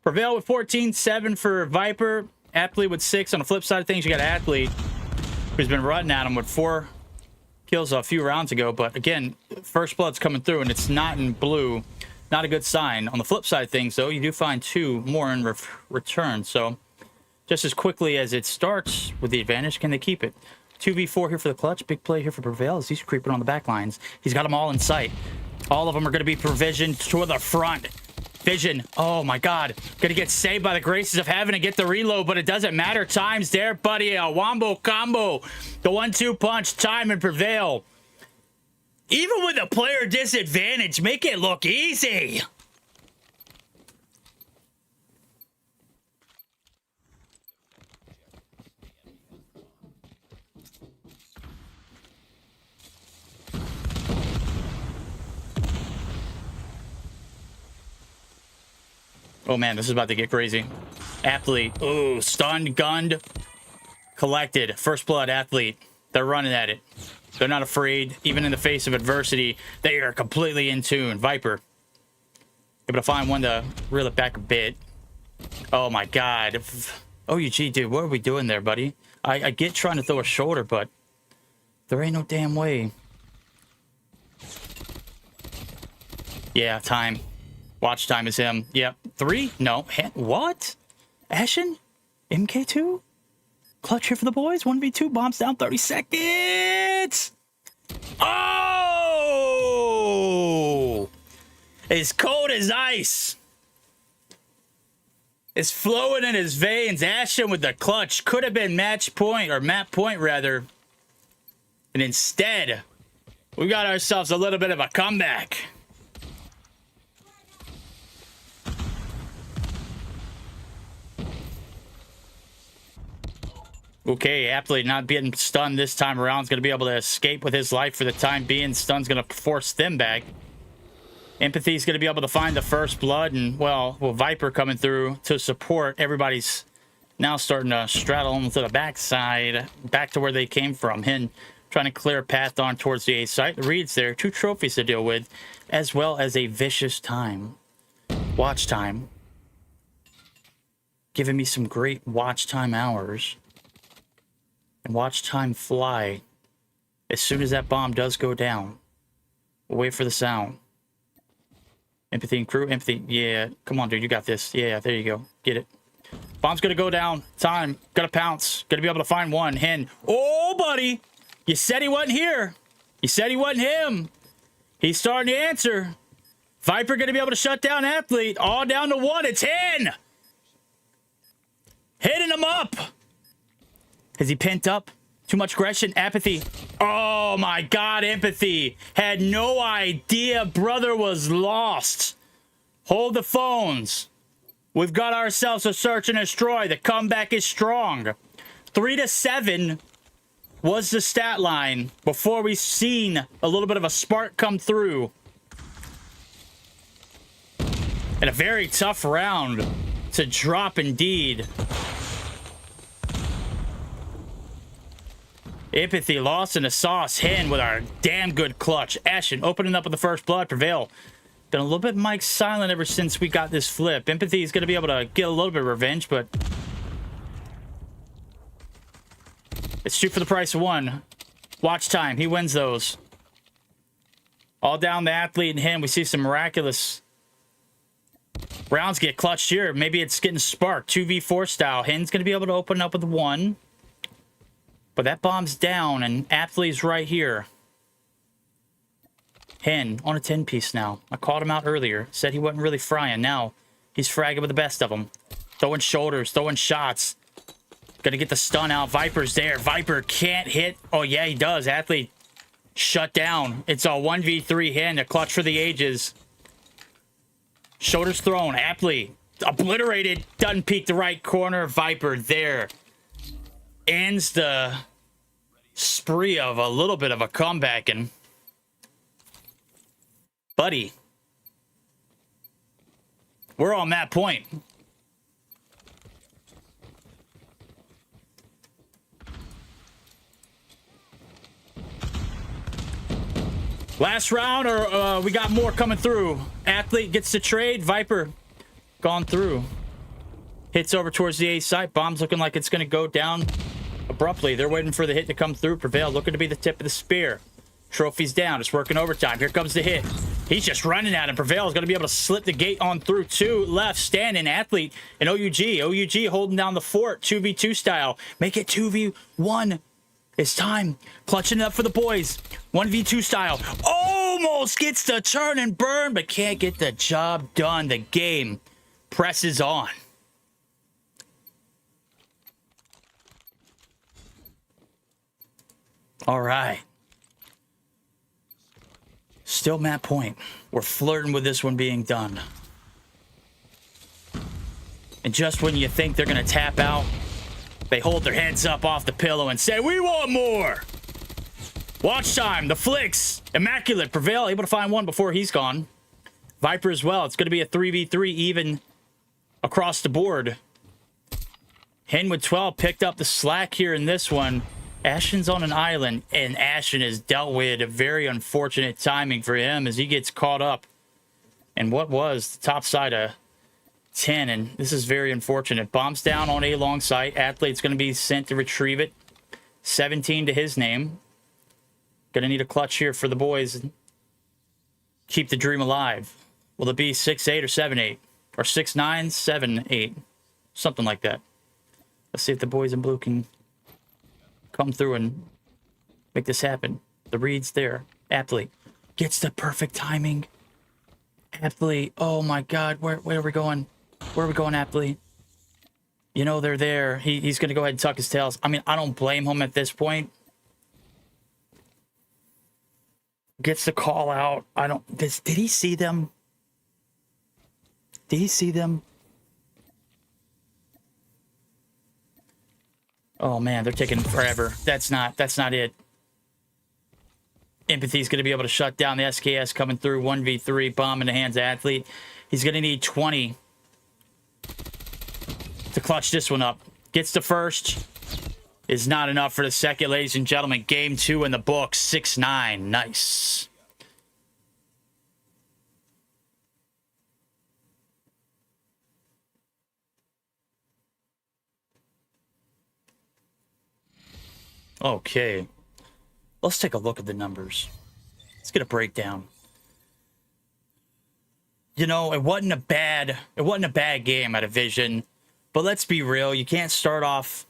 Prevail with 14, 7 for Viper. Athlete with 6. On the flip side of things, you got Athlete, who's been running at him with 4 kills a few rounds ago. But again, first blood's coming through, and it's not in blue. Not a good sign. On the flip side of things, though, you do find 2 more in return. So just as quickly as it starts with the advantage, can they keep it? 2v4 here for the clutch. Big play here for Prevail as he's creeping on the back lines. He's got them all in sight. All of them are going to be provisioned to the front. Vision. Oh, my God. Going to get saved by the graces of heaven and get the reload, but it doesn't matter. Time's there, buddy. A wombo combo. The 1-2 punch. Time and Prevail. Even with a player disadvantage, make it look easy. Oh, man, this is about to get crazy. Athlete. Ooh, stunned, gunned, collected. First blood, Athlete. They're running at it. They're not afraid. Even in the face of adversity, they are completely in tune. Viper. Able to find one to reel it back a bit. Oh, my God. OUG, dude, what are we doing there, buddy? I get trying to throw a shoulder, but there ain't no damn way. Yeah, time. Watch time is him. Yep. 3? No. What? Ashen? MK2? Clutch here for the boys. 1v2. Bombs down. 30 seconds. Oh! As cold as ice. It's flowing in his veins. Ashen with the clutch. Could have been match point, or map point, rather. And instead, we got ourselves a little bit of a comeback. Okay, Athlete not being stunned this time around is going to be able to escape with his life for the time being. Stun's going to force them back. Empathy is going to be able to find the first blood. And, well, Viper coming through to support. Everybody's now starting to straddle onto the backside, back to where they came from. Hen trying to clear a path on towards the A site. The Reed's there. 2 trophies to deal with, as well as a vicious time. Watch time. Giving me some great watch time hours. And watch time fly. As soon as that bomb does go down, we'll wait for the sound. Empathy and crew. Empathy. Yeah. Come on, dude. You got this. Yeah, there you go. Get it. Bomb's going to go down. Time. Gonna pounce. Gonna be able to find one. Hen. Oh, buddy. You said he wasn't here. You said he wasn't him. He's starting to answer. Viper going to be able to shut down Athlete. All down to 1. It's Hen. Hitting him up. Is he pent up? Too much aggression? Apathy. Oh my God, Empathy. Had no idea brother was lost. Hold the phones. We've got ourselves a search and destroy. The comeback is strong. 3-7 was the stat line before we seen a little bit of a spark come through. And a very tough round to drop indeed. Empathy lost in the sauce. Hen with our damn good clutch. Ashen opening up with the first blood. Prevail. Been a little bit Mike silent ever since we got this flip. Empathy is going to be able to get a little bit of revenge, but it's 2 for the price of 1. Watch time. He wins those. All down the athlete and him. We see some miraculous rounds get clutched here. Maybe it's getting sparked. 2v4 style. Hen's going to be able to open up with 1. But that bomb's down, and athlete's right here. Hen on a 10-piece now. I called him out earlier. Said he wasn't really frying. Now he's fragging with the best of them. Throwing shoulders, throwing shots. Gonna get the stun out. Viper's there. Viper can't hit. Oh, yeah, he does. Athlete shut down. It's a 1v3 Hen. A clutch for the ages. Shoulders thrown. Athlete obliterated. Doesn't peek the right corner. Viper there. Ends the spree of a little bit of a comeback. And buddy, we're on that point. Last round, or we got more coming through. Athlete gets the trade. Viper gone through. Hits over towards the A site. Bomb's looking like it's going to go down abruptly. They're waiting for the hit to come through. Prevail looking to be the tip of the spear. Trophy's down. It's working overtime. Here comes the hit. He's just running at him. Prevail is going to be able to slip the gate on through. 2 left. Standing. Athlete and OUG. OUG holding down the fort. 2v2 style. Make it 2v1. It's time. Clutching it up for the boys. 1v2 style. Almost gets the turn and burn, but can't get the job done. The game presses on. All right. Still Matt Point. We're flirting with this one being done. And just when you think they're going to tap out, they hold their heads up off the pillow and say, we want more. Watch time. The flicks. Immaculate. Prevail able to find one before he's gone. Viper as well. It's going to be a 3v3 even across the board. Hen with 12 picked up the slack here in this one. Ashen's on an island, and Ashen has dealt with a very unfortunate timing for him as he gets caught up in what was the top side of 10, and this is very unfortunate. Bombs down on a long site. Athlete's going to be sent to retrieve it. 17 to his name. Going to need a clutch here for the boys. Keep the dream alive. Will it be 6-8 or 7-8? Or 6-9, 7-8? Something like that. Let's see if the boys in blue can come through and make this happen. The read's there. Athlete gets the perfect timing. Athlete, oh my God, where are we going? Where are we going, Athlete? You know they're there. He's going to go ahead and tuck his tails. I mean, I don't blame him at this point. Gets the call out. I don't... Did he see them? Did he see them? Oh man, they're taking forever. That's not it. Empathy's going to be able to shut down the SKS coming through. 1v3 bomb in the hands of Athlete. He's going to need 20 to clutch this one up. Gets the first. Is not enough for the second, ladies and gentlemen. Game 2 in the books. 6-9. Nice. Okay. Let's take a look at the numbers. Let's get a breakdown. You know, it wasn't a bad game out of Vision, but let's be real, you can't start off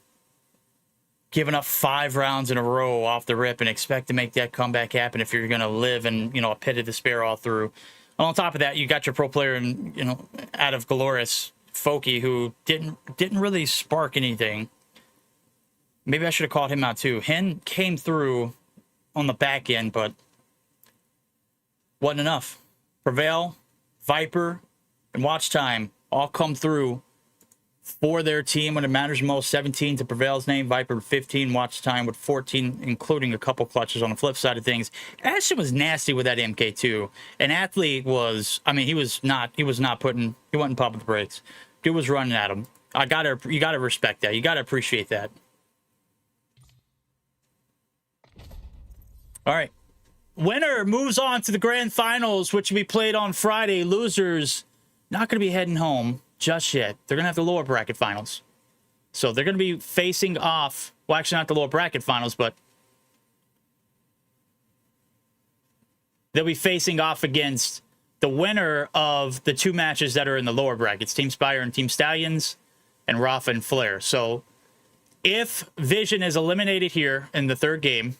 giving up 5 rounds in a row off the rip and expect to make that comeback happen if you're going to live in, you know, a pit of despair all through. And on top of that, you got your pro player and, you know, out of Glorious, Foki, who didn't really spark anything. Maybe I should have called him out too. Hen came through on the back end, but wasn't enough. Prevail, Viper, and Watch Time all come through for their team when it matters most. 17 to Prevail's name, Viper 15, Watch Time with 14, including a couple clutches on the flip side of things. Ashton was nasty with that MK2. And Athlete was, I mean, he wasn't pumping the brakes. Dude was running at him. You gotta respect that. You gotta appreciate that. All right. Winner moves on to the grand finals, which will be played on Friday. Losers not going to be heading home just yet. They're going to have the lower bracket finals. So they're going to be facing off. Well, actually, not the lower bracket finals, but they'll be facing off against the winner of the 2 matches that are in the lower brackets, Team Spire and Team Stallions, and Rafa and Flair. So if Vision is eliminated here in the 3rd game,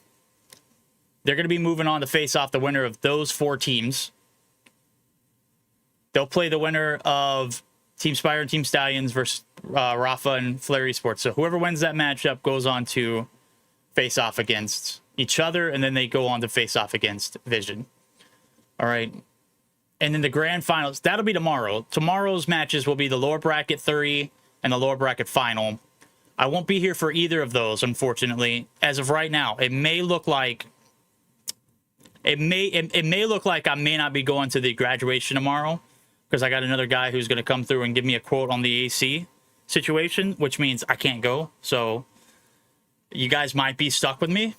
they're going to be moving on to face off the winner of those 4 teams. They'll play the winner of Team Spire and Team Stallions versus Rafa and Flair Esports. So whoever wins that matchup goes on to face off against each other, and then they go on to face off against Vision. All right. And then the grand finals, that'll be tomorrow. Tomorrow's matches will be the lower bracket 3 and the lower bracket final. I won't be here for either of those, unfortunately. As of right now, it may look like I may not be going to the graduation tomorrow, because I got another guy who's going to come through and give me a quote on the AC situation, which means I can't go. So you guys might be stuck with me.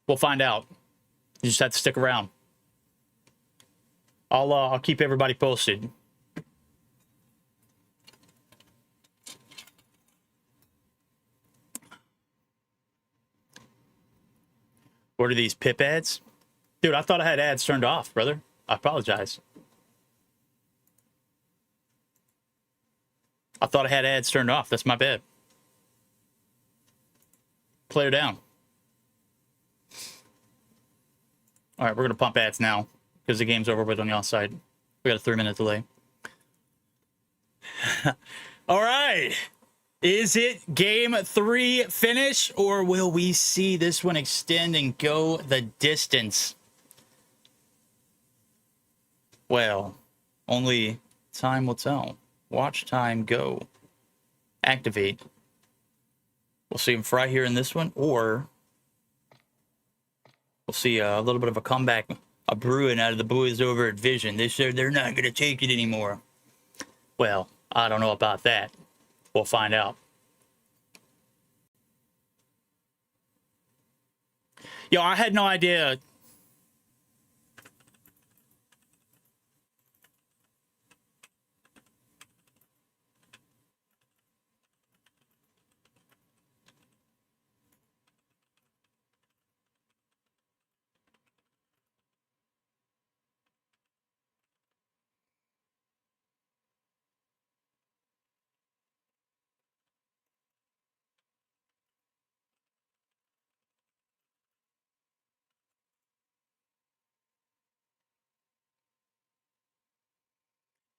We'll find out. You just have to stick around. I'll keep everybody posted. What are these pip ads? Dude, I thought I had ads turned off, brother. I apologize. I thought I had ads turned off. That's my bad. Player down. All right, we're going to pump ads now because the game's over with on the outside. We got a 3-minute delay. All right. Is it game 3 finish, or will we see this one extend and go the distance? Well, only time will tell. Watch time go. Activate. We'll see him fry here in this one, or we'll see a little bit of a comeback, a brewing out of the boys over at Vision. They said they're not going to take it anymore. Well, I don't know about that. We'll find out. Yo, I had no idea.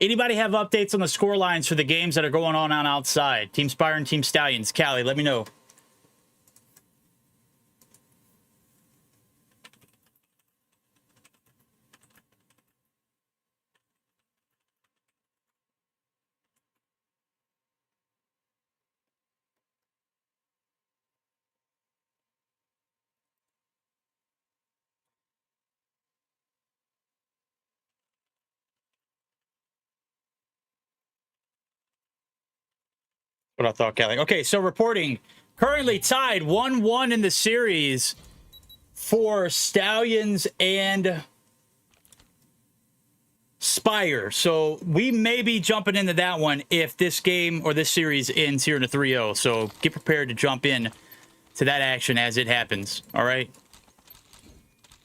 Anybody have updates on the score lines for the games that are going on outside? Team Spire and Team Stallions. Callie, let me know. What I thought, Kelly. Okay, so reporting currently tied 1-1 in the series for Stallions and Spire. So we may be jumping into that one if this game or this series ends here in a 3-0. So get prepared to jump in to that action as it happens. All right.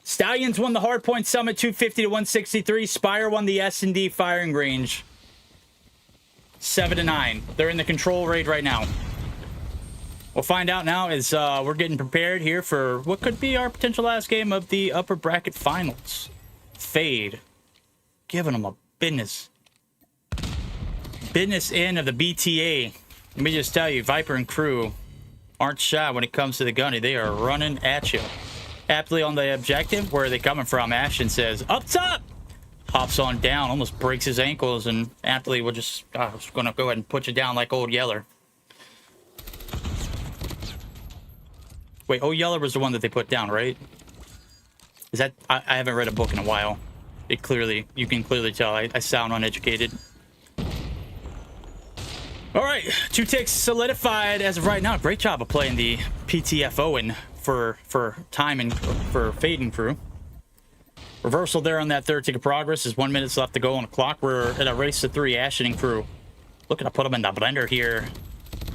Stallions won the Hardpoint Summit 250 to 163. Spire won the S&D firing range 7-9. They're in the control raid right now. We'll find out now as we're getting prepared here for what could be our potential last game of the upper bracket finals. Fade. Giving them a business end of the BTA. Let me just tell you, Viper and crew aren't shy when it comes to the gunny. They are running at you. Aptly on the objective. Where are they coming from? Ashton says, up top! Hops on down, almost breaks his ankles, and aptly will just, going to go ahead and put you down like Old Yeller. Wait, Old Yeller was the one that they put down, right? Is that, I haven't read a book in a while. You can clearly tell I sound uneducated. All right, 2 ticks solidified as of right now. Great job of playing the PTFO and for time and for fading crew. Reversal there on that 3rd tick of progress. There's 1 minute left to go on the clock. We're at a race to 3. Ashton and crew. Look at I put them in the blender here.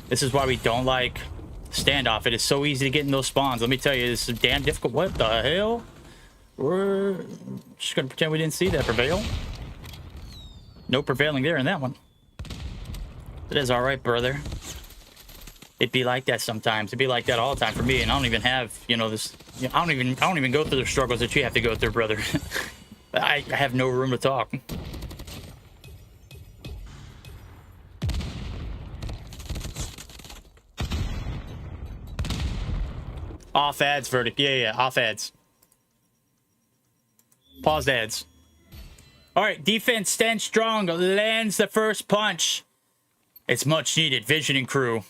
This is why we don't like Standoff. It is so easy to get in those spawns. Let me tell you, this is damn difficult. What the hell? We're just gonna pretend we didn't see that prevail. No prevailing there in that one. It is all right, brother. It'd be like that sometimes. It'd be like that all the time for me, and I don't even have, you know, this. You know, I don't even go through the struggles that you have to go through, brother. I have no room to talk. Off ads verdict. Yeah, off ads. Paused ads. All right, defense stands strong. Lands the first punch. It's much needed. Vision and crew.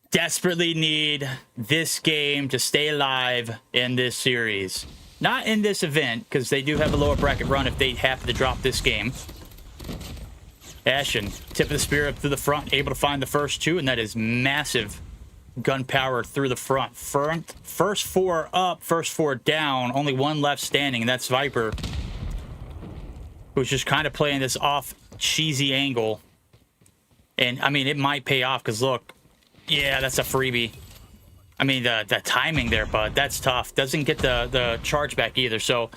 Desperately need this game to stay alive in this series. Not in this event, because they do have a lower bracket run if they happen to drop this game. Ashen, tip of the spear up through the front, able to find the first two, and that is massive gunpowder through the front. First four up, first four down, only one left standing, and that's Viper, who's just kind of playing this off cheesy angle. And I mean, it might pay off, because look, yeah, that's a freebie. I mean, the timing there, bud, that's tough. Doesn't get the charge back either. So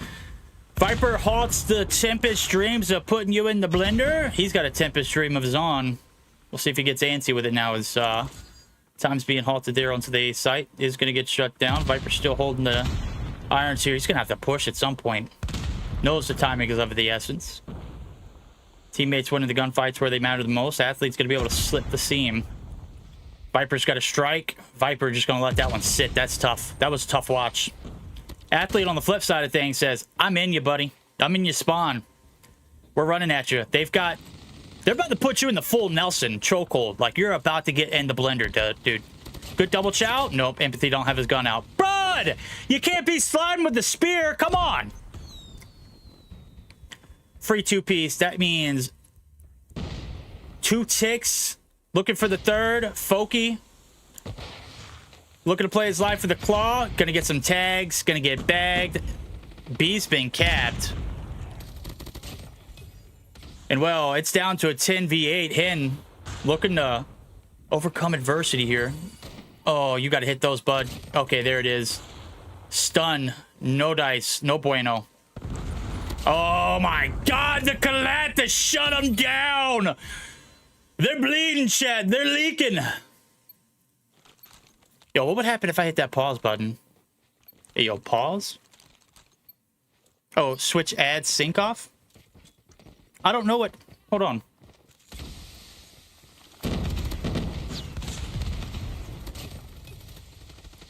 Viper halts the Tempest dreams of putting you in the blender. He's got a Tempest dream of his own. We'll see if he gets antsy with it now. As time's being halted there onto the A site is going to get shut down. Viper's still holding the irons here. He's going to have to push at some point. Knows the timing is of the essence. Teammates winning the gunfights where they matter the most. Athlete's going to be able to slip the seam. Viper's got a strike. Viper just going to let that one sit. That's tough. That was a tough watch. Athlete on the flip side of things says, I'm in you, buddy. I'm in your spawn. We're running at you. They're about to put you in the full Nelson chokehold. Like, you're about to get in the blender, dude. Good double chow? Nope, Empathy don't have his gun out. Bud! You can't be sliding with the spear. Come on. Free two-piece. That means 2 ticks. Looking for the third. Folky. Looking to play his life for the claw. Gonna get some tags. Gonna get bagged. B's been capped. And well, it's down to a 10v8. Hen looking to overcome adversity here. Oh, you gotta hit those, bud. Okay, there it is. Stun. No dice. No bueno. Oh my god, the collat to shut them down. They're bleeding, Chad. They're leaking. Yo, what would happen if I hit that pause button? Hey, yo, pause? Oh, switch ads sync off? I don't know what... Hold on.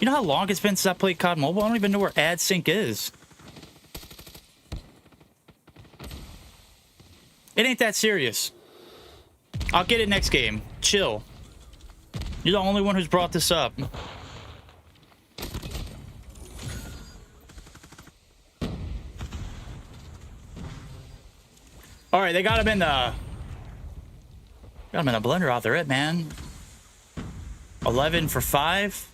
You know how long it's been since I played COD Mobile? I don't even know where ad sync is. It ain't that serious. I'll get it next game. Chill. You're the only one who's brought this up. All right, they got him in the blender out there, man. 11 for 5.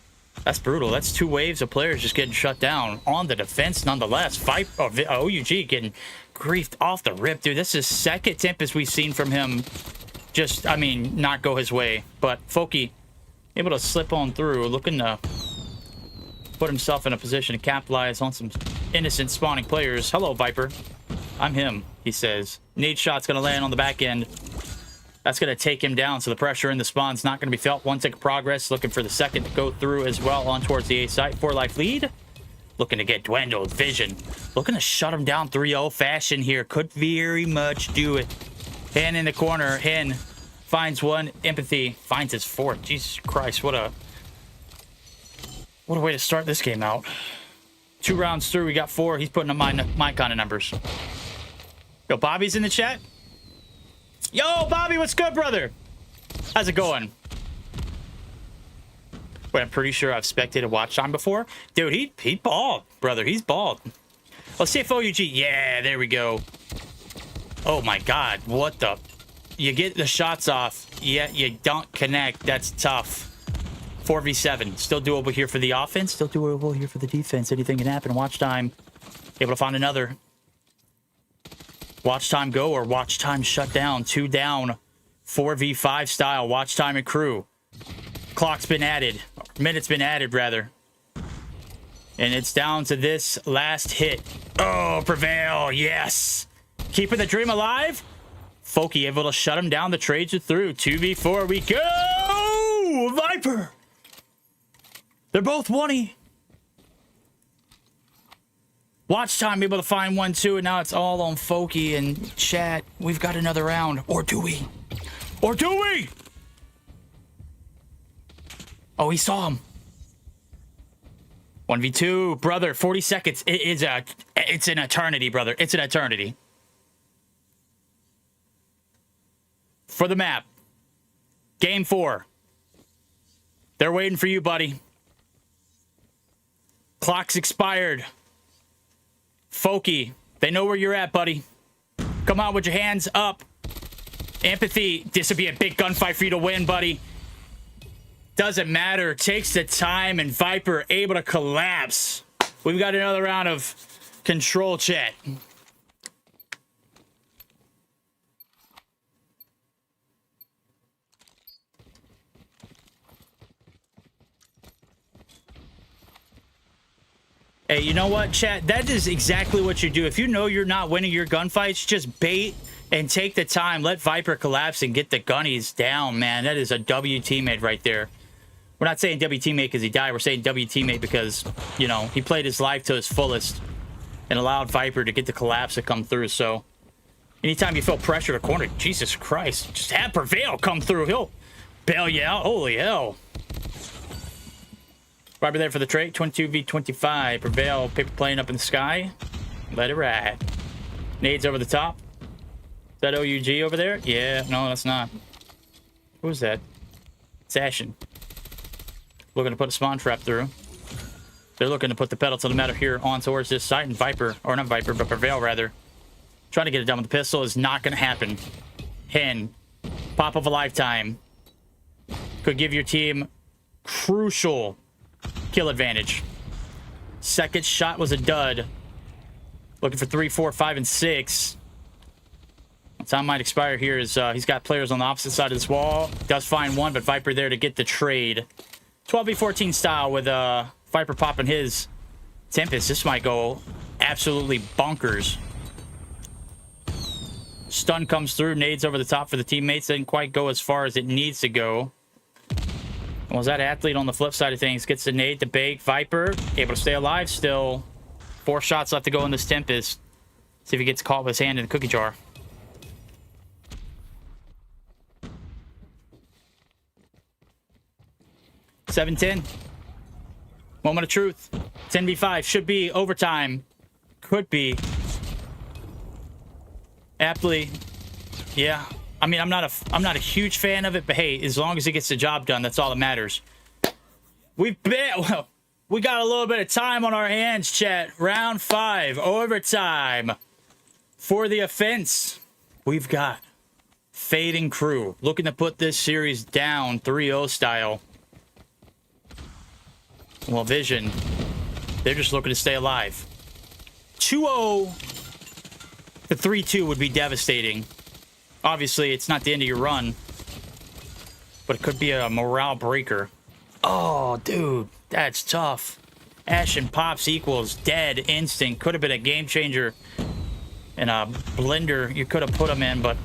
That's brutal. That's 2 waves of players just getting shut down on the defense, nonetheless. OUG getting griefed off the rip, dude. This is second Tempest we've seen from him. Just, I mean, not go his way. But Folky able to slip on through, looking to put himself in a position to capitalize on some innocent spawning players. Hello, Viper. I'm him, he says. Nade shot's going to land on the back end. That's going to take him down, so the pressure in the spawn's not going to be felt. 1 tick of progress. Looking for the second to go through as well on towards the A site. 4-life lead. Looking to get dwindled. Vision. Looking to shut him down 3-0 fashion here. Could very much do it. Hen in the corner. Hen finds one. Empathy finds his 4th. Jesus Christ, what a way to start this game out. 2 rounds through, we got 4. He's putting up my kind of numbers. Yo, Bobby's in the chat. Yo, Bobby, what's good, brother? How's it going? Wait, I'm pretty sure I've spectated watch time before. Dude, he balled, brother. He's balled. Let's see if OUG. Yeah, there we go. Oh my God, what the? You get the shots off, yet you don't connect. That's tough. 4v7. Still doable here for the offense. Still doable here for the defense. Anything can happen. Watch time. Able to find another. Watch time go or watch time shut down. 2 down 4v5 style. Watch time and crew. Clock's been added. Minutes been added, rather. And it's down to this last hit. Oh, Prevail. Yes. Keeping the dream alive. Folky able to shut him down. The trades are through. 2v4. We go. Viper. They're both 1-y. Watch time able to find 1-2. And now it's all on Folky and chat. We've got another round. Or do we? Or do we? Oh, he saw him. 1v2, brother. 40 seconds. It's an eternity, brother. It's an eternity. For the map. Game 4. They're waiting for you, buddy. Clock's expired. Folky, they know where you're at, buddy. Come on with your hands up. Empathy. This would be a big gunfight for you to win, buddy. Doesn't matter. Takes the time, and Viper able to collapse. We've got another round of control, chat. Hey, you know what, chat? That is exactly what you do. If you know you're not winning your gunfights, just bait and take the time. Let Viper collapse and get the gunnies down, man. That is a W teammate right there. We're not saying W teammate because he died. We're saying W teammate because, you know, he played his life to his fullest and allowed Viper to get the collapse to come through. So anytime you feel pressure to corner, Jesus Christ, just have Prevail come through. He'll bail you out. Holy hell. Viper there for the trade. 22v25. Prevail. Paper plane up in the sky. Let it ride. Nades over the top. Is that OUG over there? Yeah. No, that's not. Who's that? It's Ashen. Looking to put a spawn trap through. They're looking to put the pedal to the metal here on towards this site. And Viper, or not Viper, but Prevail rather, trying to get it done with the pistol is not going to happen. Hen. Pop of a lifetime. Could give your team crucial kill advantage. Second shot was a dud. Looking for 3, 4, 5, and 6. Time might expire here as he's got players on the opposite side of this wall. Does find one, but Viper there to get the trade. 12v14 style with Viper popping his Tempest. This might go absolutely bonkers. Stun comes through. Nades over the top for the teammates. Didn't quite go as far as it needs to go. Was that athlete on the flip side of things? Gets the nade to bake. Viper able to stay alive still. 4 shots left to go in this Tempest. See if he gets caught with his hand in the cookie jar. $7-10. Moment of truth. 10v5. Should be overtime. Could be. Aptly. Yeah. I mean, I'm not a huge fan of it, but hey, as long as it gets the job done, that's all that matters. We got a little bit of time on our hands, chat. Round 5. Overtime. For the offense, we've got Fading Crew looking to put this series down 3-0 style. Well, Vision, they're just looking to stay alive. 2-0 to 3-2 would be devastating. Obviously, it's not the end of your run, but it could be a morale breaker. Oh, dude, that's tough. Ashen Pops equals dead instant. Could have been a game changer and a blender you could have put him in, but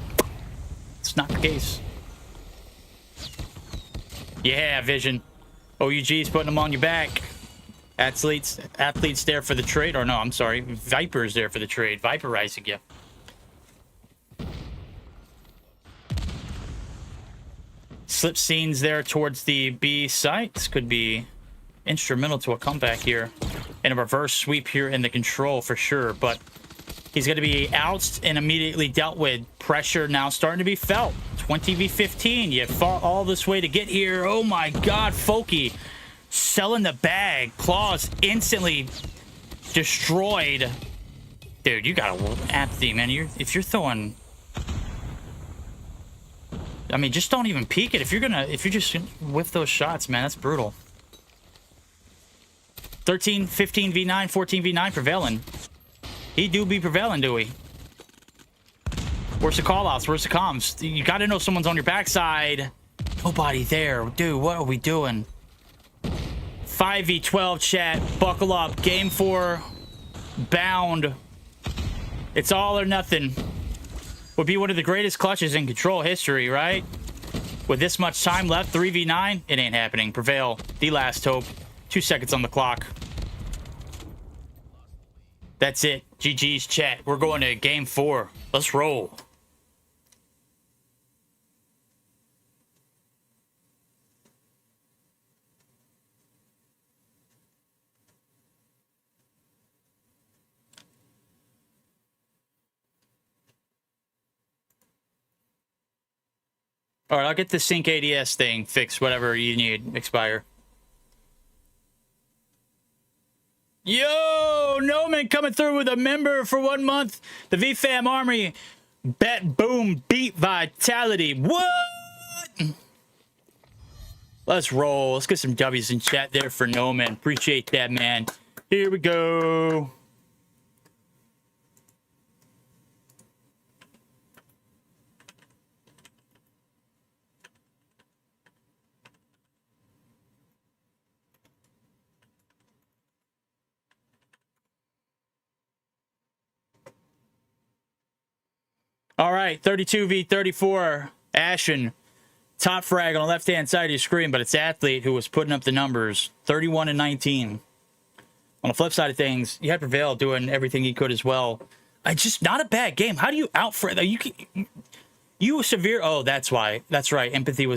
it's not the case. Yeah, Vision. OUG's putting them on your back. Athletes there for the trade. Or no, I'm sorry. Viper's there for the trade. Viperizing you. Slip scenes there towards the B site. This could be instrumental to a comeback here. And a reverse sweep here in the control for sure. But he's going to be ousted and immediately dealt with. Pressure now starting to be felt. 20v15. You fought all this way to get here. Oh my God, Folky selling the bag. Claws instantly destroyed. Dude, you got a apathy, man. If you're throwing, I mean, just don't even peek it. If you're just whiff those shots, man, that's brutal. 13, 15 v9, 14 v9 prevailing. He do be prevailing, do we? Where's the call-outs? Where's the comms? You got to know someone's on your backside. Nobody there. Dude, what are we doing? 5v12 chat. Buckle up. Game 4. Bound. It's all or nothing. Would be one of the greatest clutches in Control history, right? With this much time left, 3v9, it ain't happening. Prevail. The last hope. 2 seconds on the clock. That's it. GG's chat. We're going to game 4. Let's roll. All right, I'll get the sync ADS thing fixed, whatever you need, Expire. Yo, Noman coming through with a member for 1 month. The VFam Army. Bet, boom, beat, vitality. What? Let's roll. Let's get some W's in chat there for Noman. Appreciate that, man. Here we go. All right, 32v34. Ashen, top frag on the left-hand side of your screen, but it's Athlete who was putting up the numbers. 31 and 19. On the flip side of things, you had Prevail doing everything he could as well. Just not a bad game. How do you out-frag? You severe... Oh, that's why. That's right. Empathy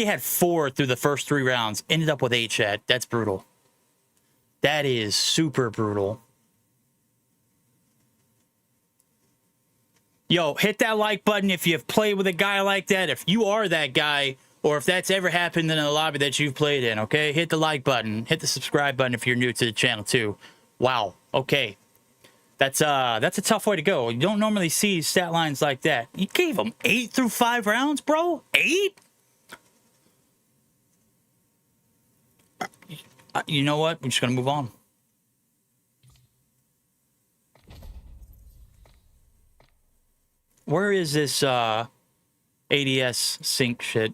had 4 through the first 3 rounds. Ended up with 8, chat. That's brutal. That is super brutal. Yo, hit that like button if you've played with a guy like that. If you are that guy, or if that's ever happened in a lobby that you've played in, okay? Hit the like button. Hit the subscribe button if you're new to the channel, too. Wow. Okay. That's a tough way to go. You don't normally see stat lines like that. You gave him 8 through 5 rounds, bro? 8? You know what? I'm just going to move on. Where is this ADS sync shit?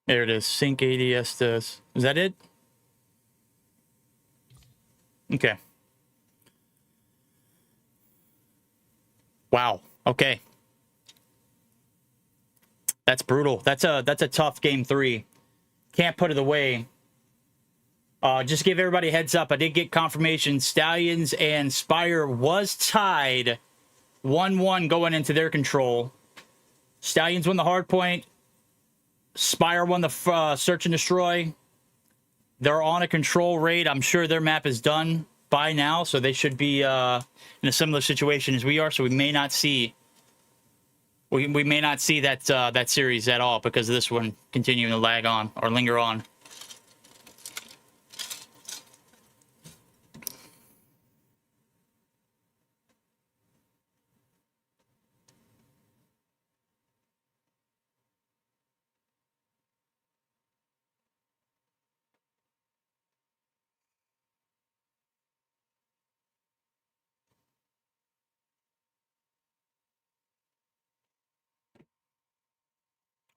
There it is. Sync ADS does. Is that it? Okay. Wow. Okay. That's brutal. That's a tough game 3. Can't put it away. Just give everybody a heads up. I did get confirmation. Stallions and Spire was tied 1-1 going into their control. Stallions won the hardpoint. Spire won the search and destroy. They're on a control raid. I'm sure their map is done by now, so they should be in a similar situation as we are. So we may not see. We may not see that series at all because of this one continuing to lag on or linger on.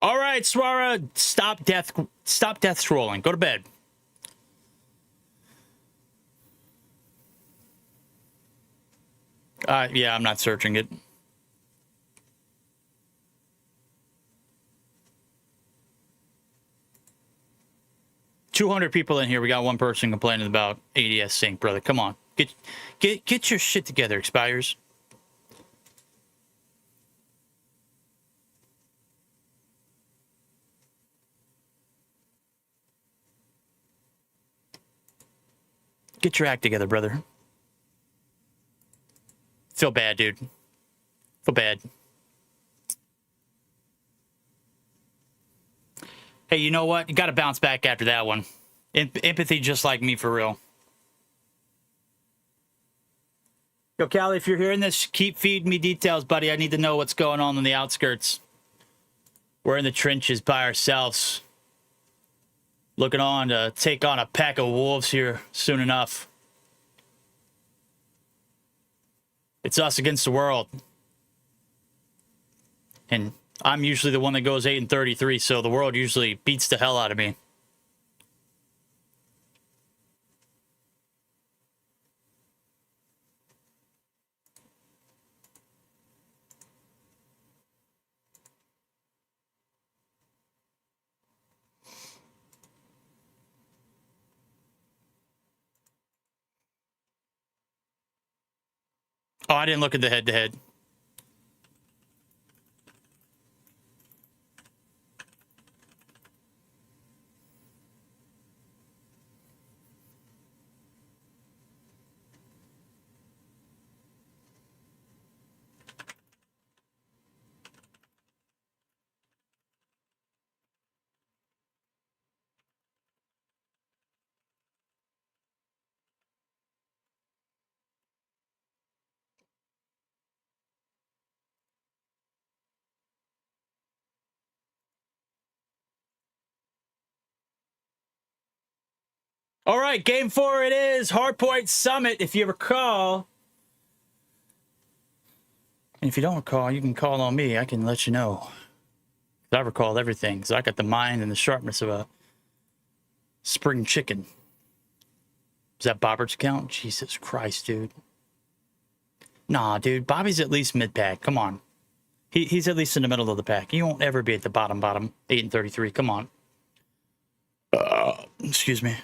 All right, Swara, stop death scrolling. Go to bed. Yeah, I'm not searching it. $200 people in here. We got one person complaining about ADS sync, brother. Come on, get your shit together, Expires. Get your act together, brother. Feel bad, dude. Feel bad. Hey, you know what? You got to bounce back after that one. Empathy just like me, for real. Yo, Callie, if you're hearing this, keep feeding me details, buddy. I need to know what's going on the outskirts. We're in the trenches by ourselves. Looking on to take on a pack of wolves here soon enough. It's us against the world. And I'm usually the one that goes 8-33, so the world usually beats the hell out of me. Oh, I didn't look at the head-to-head. All right, game 4 it is. Hardpoint Summit, if you recall. And if you don't recall, you can call on me. I can let you know. I recall everything. So I got the mind and the sharpness of a spring chicken. Is that Bobbert's account? Jesus Christ, dude. Nah, dude. Bobby's at least mid-pack. Come on. He's at least in the middle of the pack. He won't ever be at the bottom. 8-33. Come on. Excuse me.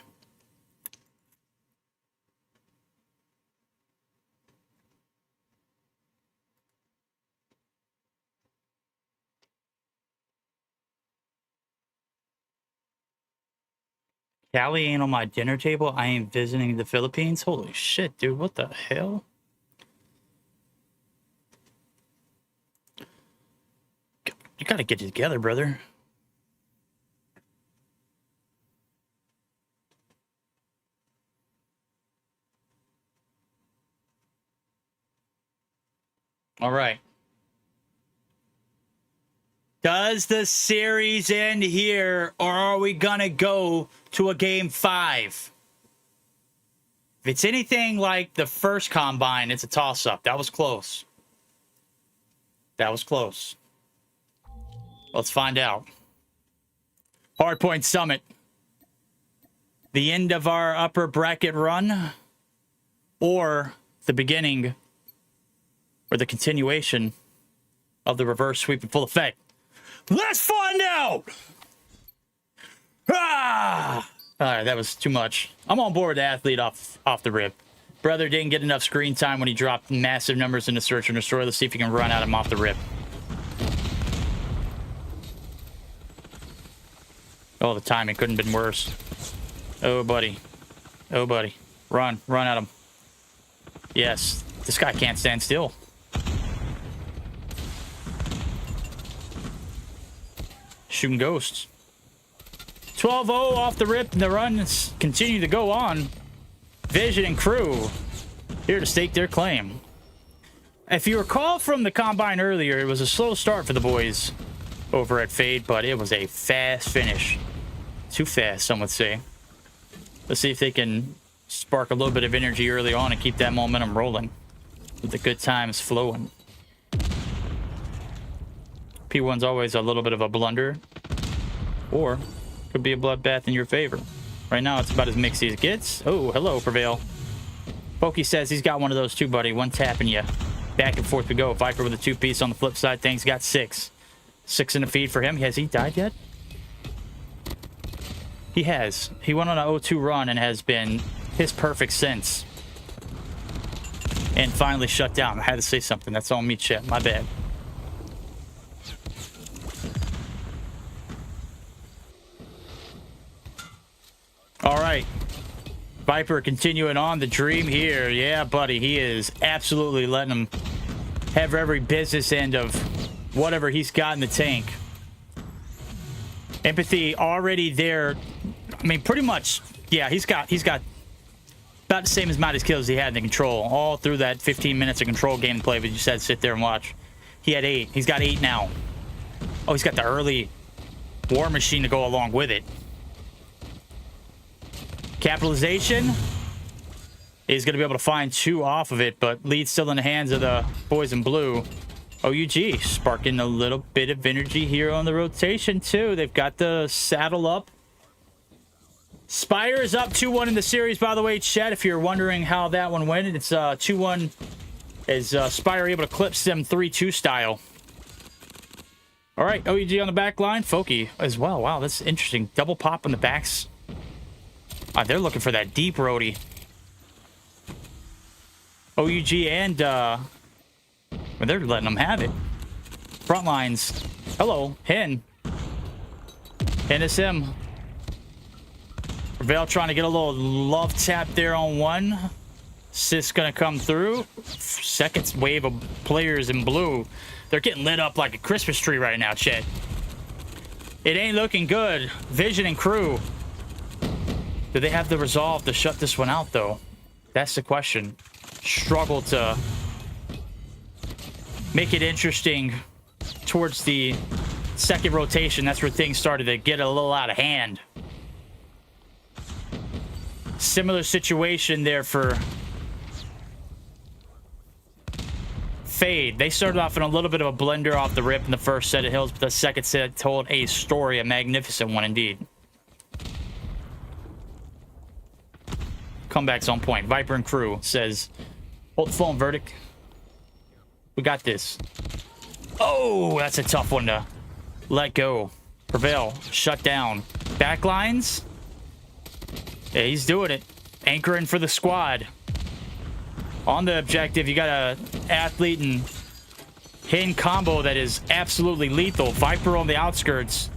Callie ain't on my dinner table. I ain't visiting the Philippines. Holy shit, dude. What the hell? You gotta get it together, brother. All right. Does the series end here, or are we gonna go to a game 5? If it's anything like the first combine, it's a toss-up. That was close. That was close. Let's find out. Hardpoint Summit. The end of our upper bracket run, or the beginning, or the continuation of the reverse sweep in full effect. Let's find out! Ah! All right, that was too much. I'm on board with the athlete off the rip. Brother didn't get enough screen time when he dropped massive numbers into Search and Destroy. Let's see if he can run at him off the rip. Oh, the timing couldn't have been worse. Oh, buddy. Oh, buddy. Run at him. Yes, this guy can't stand still. Shooting ghosts. 12-0 off the rip, and the runs continue to go on. Vision and crew here to stake their claim. If you recall from the combine earlier, it was a slow start for the boys over at Fade, but it was a fast finish. Too fast, some would say. Let's see if they can spark a little bit of energy early on and keep that momentum rolling with the good times flowing. P1's always a little bit of a blunder, or could be a bloodbath in your favor. Right now, it's about as mixy as it gets. Oh, hello, Prevail. Pokey says he's got one of those too, buddy. One tapping you. Back and forth we go. Viper with a 2-piece on the flip side. Things got 6. 6 in the feed for him. Has he died yet? He has. He went on an 0-2 run and has been his perfect since. And finally shut down. I had to say something. That's on me, chat. My bad. All right. Viper continuing on the dream here. Yeah, buddy. He is absolutely letting him have every business end of whatever he's got in the tank. Empathy already there. I mean, pretty much, yeah, he's got about the same amount of kills he had in the control. All through that 15 minutes of control gameplay, but you said sit there and watch. He had 8. He's got 8 now. Oh, he's got the early war machine to go along with it. Capitalization. He's going to be able to find 2 off of it, but lead's still in the hands of the boys in blue. OUG sparking a little bit of energy here on the rotation, too. They've got the saddle up. Spire is up 2-1 in the series, by the way, chat. If you're wondering how that one went, it's 2-1 as Spire able to clip them 3-2 style. All right, OUG on the back line. Foki as well. Wow, that's interesting. Double pop on the backs. They're looking for that deep roadie. OUG and well, they're letting them have it. Front lines. Hello, Hen. Hen is him. Prevail trying to get a little love tap there on one. Sis gonna come through. Second wave of players in blue. They're getting lit up like a Christmas tree right now, chat. It ain't looking good. Vision and crew. Do they have the resolve to shut this one out, though? That's the question. Struggle to make it interesting towards the second rotation. That's where things started to get a little out of hand. Similar situation there for Fade. They started off in a little bit of a blender off the rip in the first set of hills, but the second set told a story, a magnificent one indeed. Comeback's on point. Viper and crew says, hold the phone, Verdict. We got this. Oh, that's a tough one to let go. Prevail. Shut down. Backlines. Yeah, he's doing it. Anchoring for the squad. On the objective, you got a athlete and Hen combo that is absolutely lethal. Viper on the outskirts.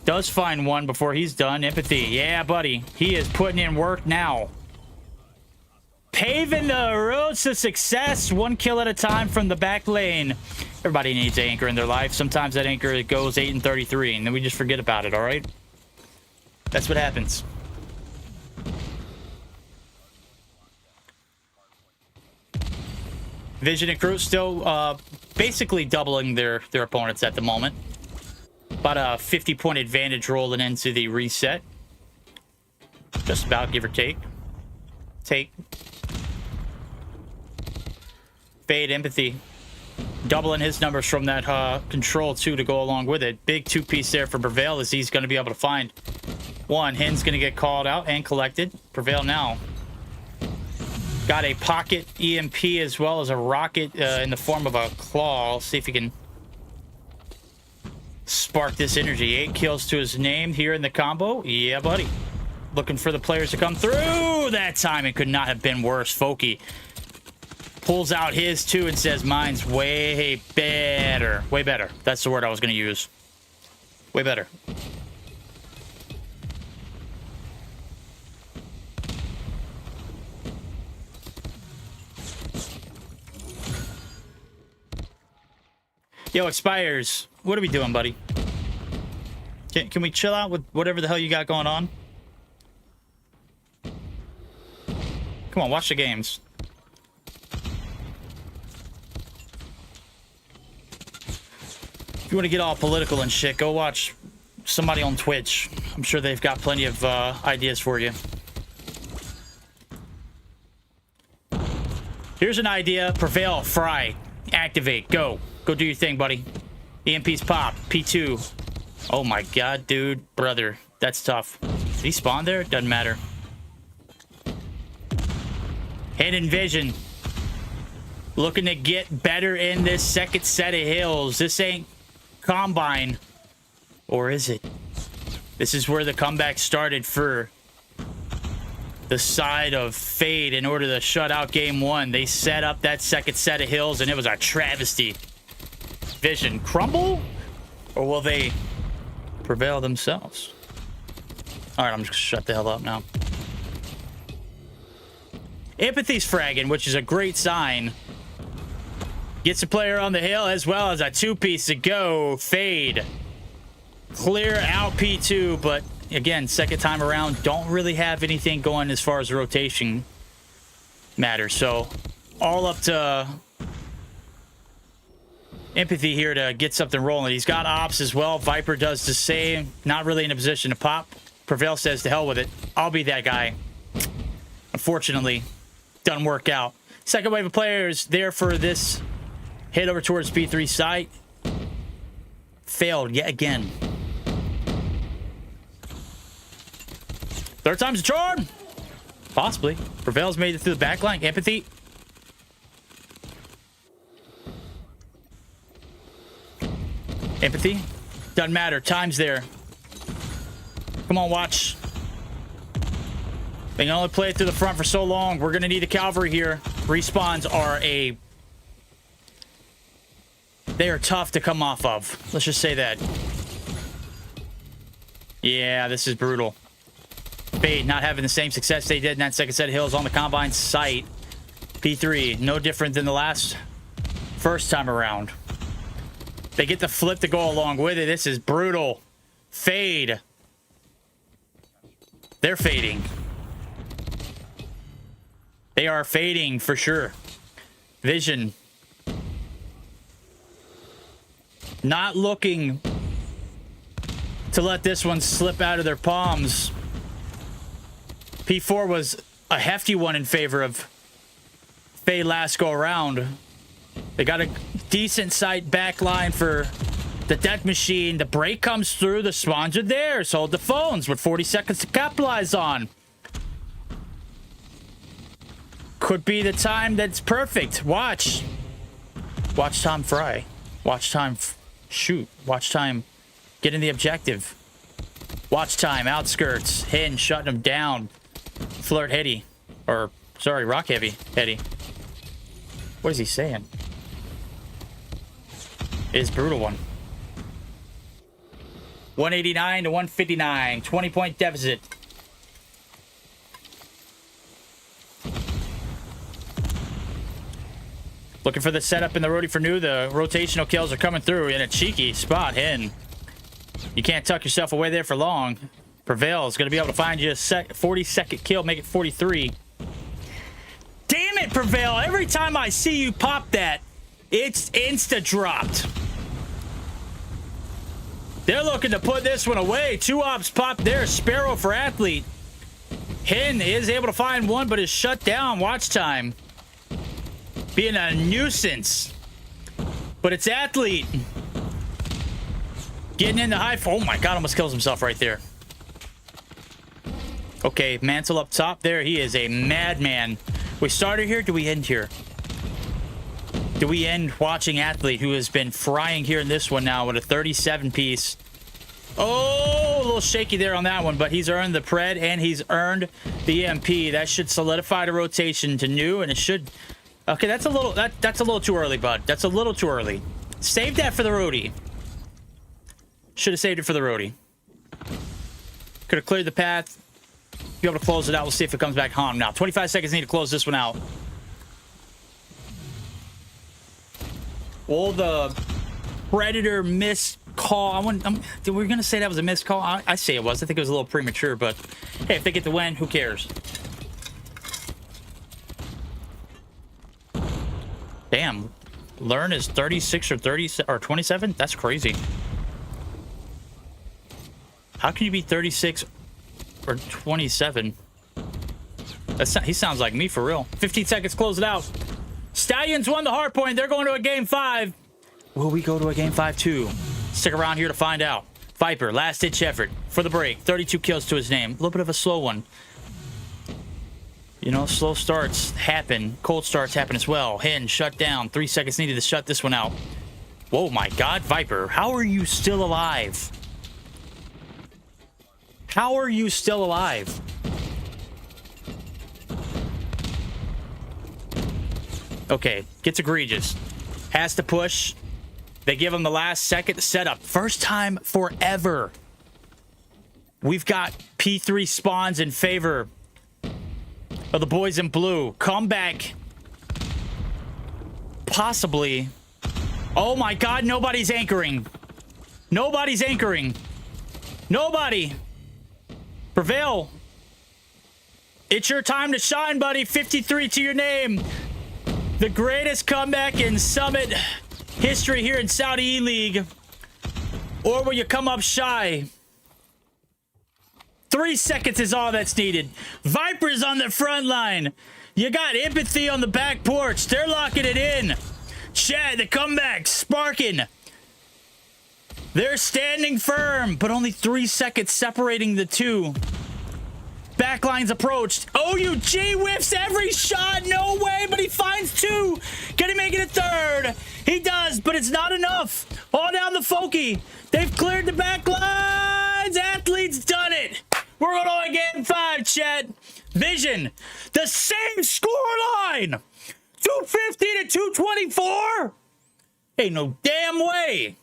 Does find one before he's done. Empathy. Yeah, buddy. He is putting in work now. Paving the roads to success. 1 kill at a time from the back lane. Everybody needs an anchor in their life. Sometimes that anchor goes 8 and 33, and then we just forget about it, all right? That's what happens. Vision and crew still basically doubling their opponents at the moment. About a 50-point advantage rolling into the reset. Just about, give or take. Fade, empathy. Doubling his numbers from that control 2 to go along with it. Big 2-piece there for Prevail as he's going to be able to find one. Hen's going to get called out and collected. Prevail now. Got a pocket EMP as well as a rocket in the form of a claw. I'll see if he can spark this energy. 8 kills to his name here in the combo. Yeah, buddy. Looking for the players to come through. That time it could not have been worse. Foki pulls out his 2 and says mine's way better. Way better. That's the word I was going to use. Way better. Yo, Expires. What are we doing, buddy? Can we chill out with whatever the hell you got going on? Come on, watch the games. If you want to get all political and shit, go watch somebody on Twitch. I'm sure they've got plenty of ideas for you. Here's an idea. Prevail, fry, activate, go. Go do your thing, buddy. EMP's pop, P2. Oh my god, dude. Brother, that's tough. Did he spawn there? Doesn't matter. Hidden Vision. Looking to get better in this second set of hills. This ain't Combine. Or is it? This is where the comeback started for the side of Fade in order to shut out game 1. They set up that second set of hills and it was a travesty. Vision crumble? Or will they prevail themselves? Alright, I'm just gonna shut the hell up now. Empathy's fragging, which is a great sign. Gets a player on the hill as well as a 2-piece to go. Fade. Clear out P2, but again, second time around, don't really have anything going as far as rotation matter. So all up to Empathy here to get something rolling. He's got ops as well. Viper does the same. Not really in a position to pop. Prevail says to hell with it. I'll be that guy. Unfortunately, doesn't work out. Second wave of players there for this hit over towards B3 site. Failed yet again. Third time's a charm. Possibly. Prevail's made it through the back line. Empathy. Empathy. Doesn't matter. Time's there. Come on, watch. They can only play it through the front for so long. We're going to need the cavalry here. Respawns are they are tough to come off of. Let's just say that. Yeah, this is brutal. Fade not having the same success they did in that second set of hills on the Combine site. P3, no different than the first time around. They get the flip to go along with it. This is brutal. Fade. They're fading. They are fading for sure. Vision. Not looking to let this one slip out of their palms. P4 was a hefty one in favor of Fade last go around. They got a decent sight back line for the deck machine. The break comes through. The spawns are there. So hold the phones with 40 seconds to capitalize on. Could be the time that's perfect. Watch. Watch time fry. Watch time shoot. Watch time get in the objective. Watch time outskirts. Hin shutting them down. Flirt heady. Or, sorry, rock heavy. Heady. What is he saying? It is brutal one. 189 to 159. 20-point deficit. Looking for the setup in the roadie for new. The rotational kills are coming through in a cheeky spot. Hin. You can't tuck yourself away there for long. Prevail is going to be able to find you a 40-second kill, make it 43. Damn it, Prevail. Every time I see you pop that, it's insta-dropped. They're looking to put this one away. 2 ops pop there. Sparrow for Athlete. Hin is able to find one, but is shut down. Watch time. Being a nuisance. But it's Athlete. Getting in the high... Oh my god, almost kills himself right there. Okay, Mantle up top there. He is a madman. We started here. Do we end here? Do we end watching Athlete, who has been frying here in this one now with a 37 piece? Oh, a little shaky there on that one, but he's earned the pred and he's earned the EMP. That should solidify the rotation to new, and it should... Okay, that's a little too early, bud. That's a little too early. Save that for the roadie. Should have saved it for the roadie. Could have cleared the path. Be able to close it out. We'll see if it comes back home now. 25 seconds need to close this one out. Well, the Predator missed call. We're going to say that was a missed call. I say it was. I think it was a little premature, but hey, if they get the win, who cares? Damn. Learn is 36 or 30 or 27? That's crazy. How can you be 36 or 27? He sounds like me for real. 15 seconds, close it out. Stallions won the Hardpoint. They're going to a game 5. Will we go to a game 5 too? Stick around here to find out. Viper, last ditch effort for the break. 32 kills to his name. A little bit of a slow one. You know, slow starts happen. Cold starts happen as well. Hin shut down. 3 seconds needed to shut this one out. Whoa, my God, Viper. How are you still alive? How are you still alive? Okay, gets egregious. Has to push. They give him the last second setup. First time forever. We've got P3 spawns in favor of the boys in blue. Comeback. Possibly. Oh my God, nobody's anchoring. Nobody's anchoring. Nobody. Prevail. It's your time to shine, buddy. 53 to your name. The greatest comeback in Summit history here in Saudi eLeague. Or will you come up shy? 3 seconds is all that's needed. Vipers on the front line. You got Empathy on the back porch. They're locking it in. Chad, the comeback, sparking. They're standing firm, but only 3 seconds separating the two. Backlines approached. OUG whiffs every shot. No way, but he finds two. Can he make it a third? He does, but it's not enough. All down the Foki. They've cleared the backlines. Athletes done it. We're going on game 5, chat. Vision. The same score line. 250 to 224? Ain't no damn way.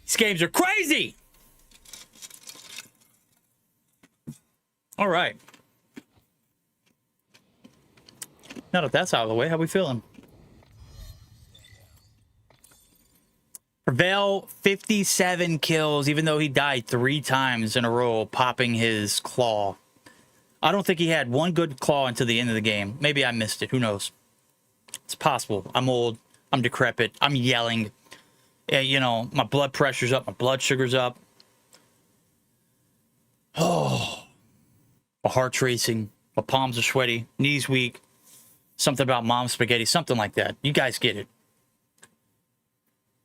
These games are crazy. All right. Now that that's out of the way, how we feeling? Prevail, 57 kills, even though he died 3 times in a row, popping his claw. I don't think he had one good claw until the end of the game. Maybe I missed it. Who knows? It's possible. I'm old. I'm decrepit. I'm yelling. You know, my blood pressure's up. My blood sugar's up. Oh. My heart's racing. My palms are sweaty. Knees weak. Something about mom spaghetti. Something like that. You guys get it.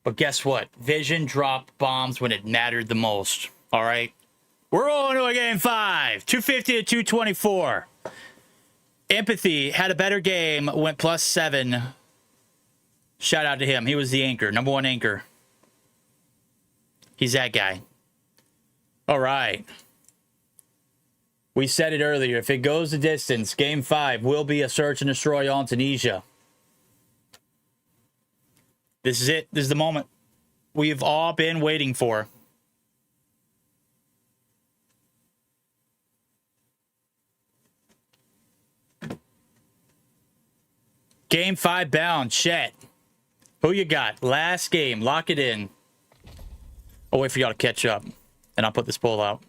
But guess what? Vision dropped bombs when it mattered the most. All right? We're on to a game 5. 250 to 224. Empathy had a better game. Went +7. Shout out to him. He was the anchor. Number 1 anchor. He's that guy. All right. We said it earlier. If it goes the distance, game 5 will be a search and destroy on Tunisia. This is it. This is the moment we've all been waiting for. Game 5 bound. Chat. Who you got? Last game. Lock it in. I'll wait for y'all to catch up. And I'll put this poll out.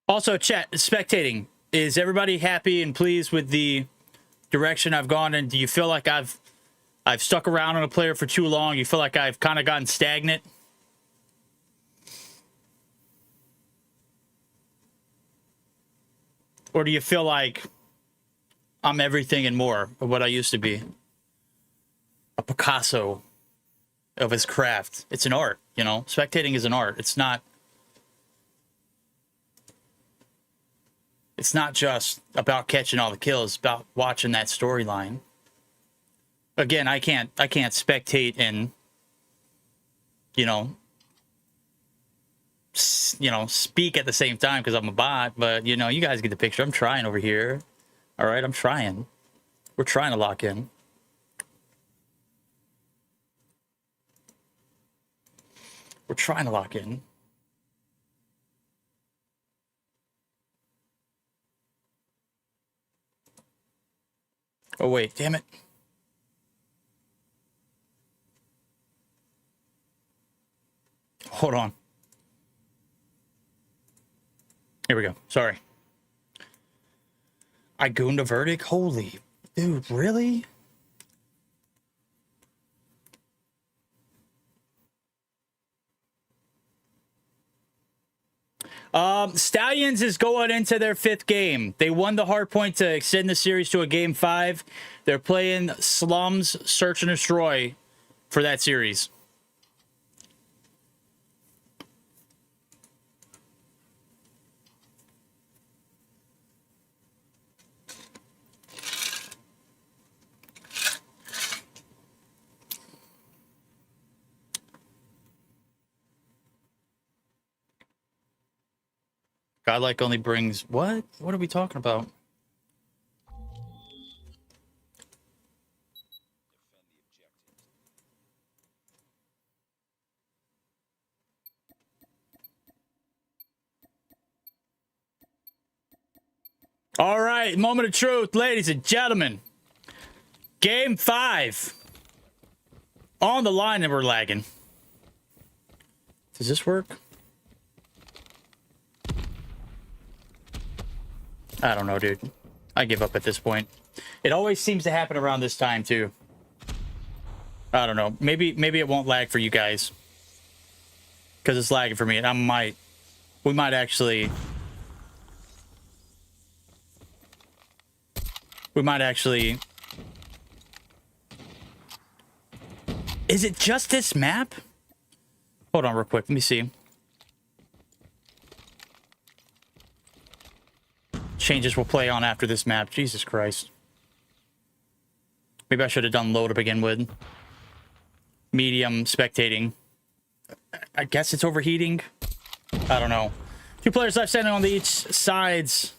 Also, chat, spectating. Is everybody happy and pleased with the direction I've gone in? Do you feel like I've stuck around on a player for too long? You feel like I've kind of gotten stagnant? Or do you feel like I'm everything and more of what I used to be? A Picasso of his craft. It's an art, you know? Spectating is an art. It's not just about catching all the kills. It's about watching that storyline. Again, I can't spectate and, you know, speak at the same time because I'm a bot. But, you know, you guys get the picture. I'm trying over here. All right, I'm trying. We're trying to lock in. We're trying to lock in. Oh, wait, damn it. Hold on. Here we go. Sorry. I gooned a verdict? Holy, dude, really? Stallions is going into their 5th game. They won the Hardpoint to extend the series to a game 5. They're playing Slums Search and Destroy for that series. Godlike only brings what? What are we talking about? All right, moment of truth, ladies and gentlemen. Game 5. On the line, and we're lagging. Does this work? I don't know, dude. I give up at this point. It always seems to happen around this time, too. I don't know. Maybe it won't lag for you guys. Because it's lagging for me, and we might actually... Is it just this map? Hold on real quick. Let me see. Changes will play on after this map. Jesus Christ. Maybe I should have done low to begin with. Medium spectating. I guess it's overheating. I don't know. 2 players left standing on each sides.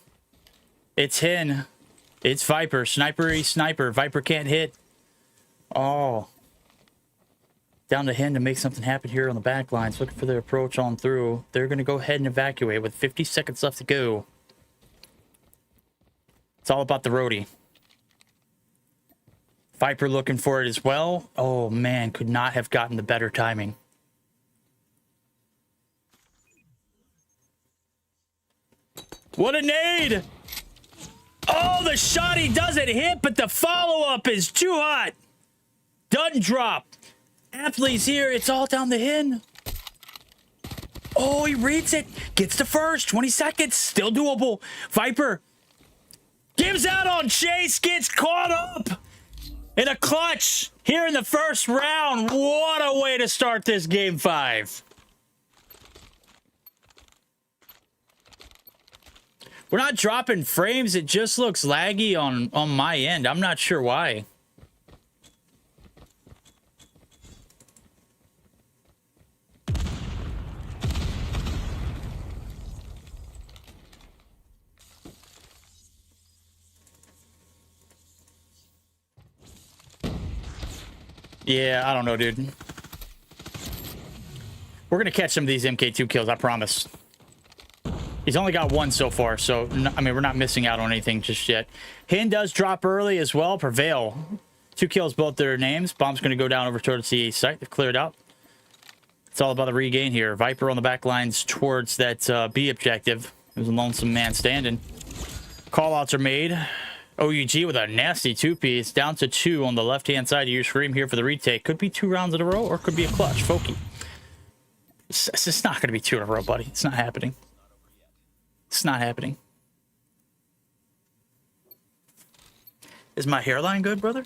It's Hin. It's Viper. Sniper. Viper can't hit. Oh. Down to Hin to make something happen here on the back lines. Looking for their approach on through. They're going to go ahead and evacuate with 50 seconds left to go. It's all about the roadie. Viper looking for it as well. Oh, man. Could not have gotten the better timing. What a nade! Oh, the shot he doesn't hit, but the follow-up is too hot. Doesn't drop. Athlete's here. It's all down the Hin. Oh, he reads it. Gets the first. 20 seconds. Still doable. Viper gives out on Chase. Gets caught up in a clutch here in the first round. What a way to start this game 5. We're not dropping frames. It just looks laggy on my end. I'm not sure why. Yeah, I don't know, dude. We're going to catch some of these MK2 kills, I promise. He's only got 1 so far, so, I mean, we're not missing out on anything just yet. Hin does drop early as well. Prevail. 2 kills, both their names. Bomb's going to go down over towards the site. They've cleared out. It's all about the regain here. Viper on the back lines towards that B objective. There's a lonesome man standing. Callouts are made. OUG with a nasty 2-piece. Down to 2 on the left-hand side of your screen here for the retake. Could be 2 rounds in a row, or could be a clutch. Foki. It's not going to be 2 in a row, buddy. It's not happening. It's not happening. Is my hairline good, brother?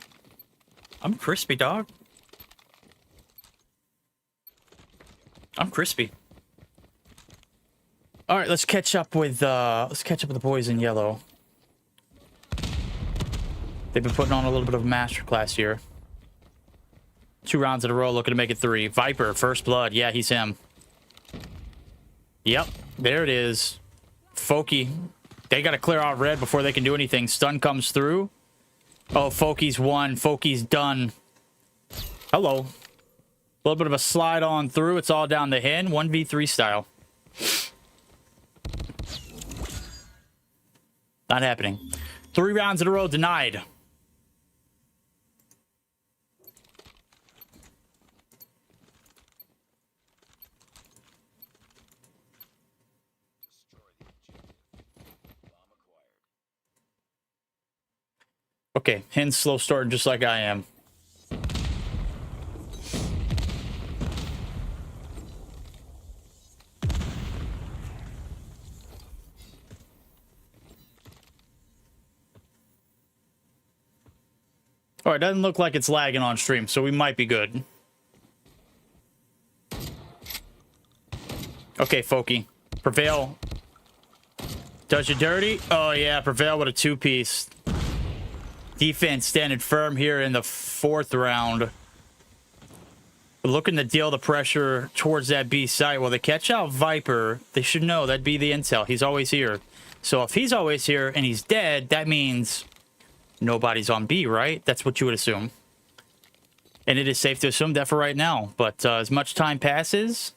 I'm crispy, dog. I'm crispy. All right, let's catch up with the boys in yellow. They've been putting on a little bit of a masterclass here. 2 rounds in a row, looking to make it 3. Viper, first blood. Yeah, he's him. Yep, there it is. Foki. They got to clear out red before they can do anything. Stun comes through. Oh, Foki's won. Foki's done. Hello. A little bit of a slide on through. It's all down the Hin. 1v3 style. Not happening. 3 rounds in a row denied. Okay, Hin's slow starting just like I am. All right, doesn't look like it's lagging on stream, so we might be good. Okay, Folky. Prevail does you dirty. Oh, yeah, Prevail with a two-piece. Defense standing firm here in the 4th round. Looking to deal the pressure towards that B site. Well, they catch out Viper. They should know that'd be the intel. He's always here. So if he's always here and he's dead, that means nobody's on B, right? That's what you would assume. And it is safe to assume that for right now. But as much time passes,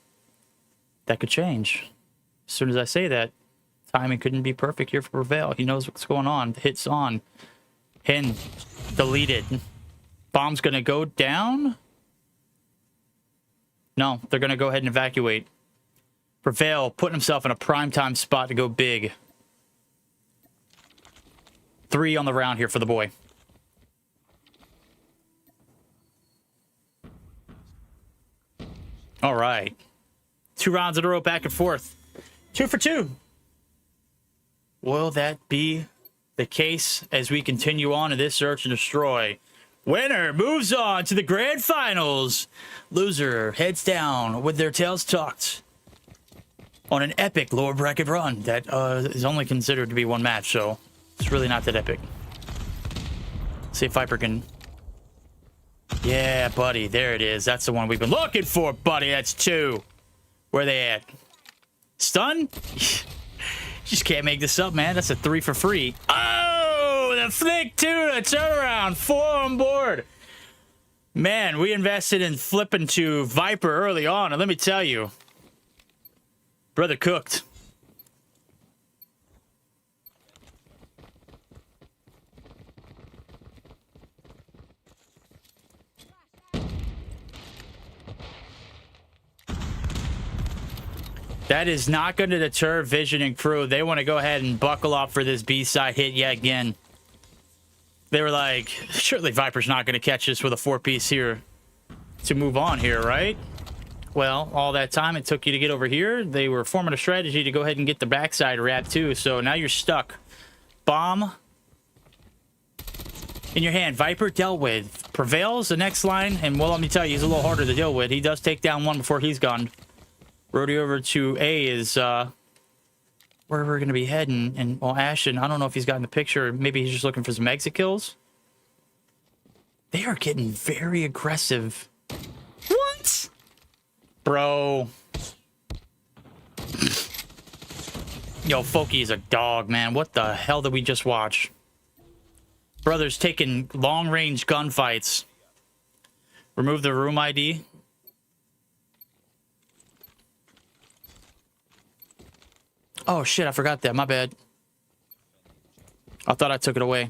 that could change. As soon as I say that, timing couldn't be perfect here for Prevail. He knows what's going on. Hits on. Hin deleted. Bomb's going to go down. No, they're going to go ahead and evacuate. Prevail putting himself in a primetime spot to go big. 3 on the round here for the boy. All right. 2 rounds in a row, back and forth. 2 for 2. Will that be the case as we continue on in this search and destroy? Winner moves on to the grand finals. Loser heads down with their tails tucked on an epic lower bracket run that is only considered to be 1 match, so it's really not that epic. See if Viper can... Yeah, buddy, there it is. That's the one we've been looking for, buddy. That's 2. Where they at? Stun? Just can't make this up, man. That's a 3 for free. Oh, the flick 2, the turnaround, 4 on board. Man, we invested in flipping to Viper early on, and let me tell you, brother cooked. That is not going to deter Vision and crew. They want to go ahead and buckle up for this B-side hit yet again. They were like, surely Viper's not going to catch us with a 4-piece here to move on here, right? Well, all that time it took you to get over here, they were forming a strategy to go ahead and get the backside wrap too. So now you're stuck. Bomb in your hand. Viper dealt with. Prevails the next line, and well, let me tell you, he's a little harder to deal with. He does take down 1 before he's gone. Rodeo over to A is where we're going to be heading. And, well, Ashton, I don't know if he's gotten the picture. Maybe he's just looking for some exit kills. They are getting very aggressive. What? Bro. Yo, Folky is a dog, man. What the hell did we just watch? Brothers taking long-range gunfights. Remove the room ID. Oh, shit, I forgot that. My bad. I thought I took it away.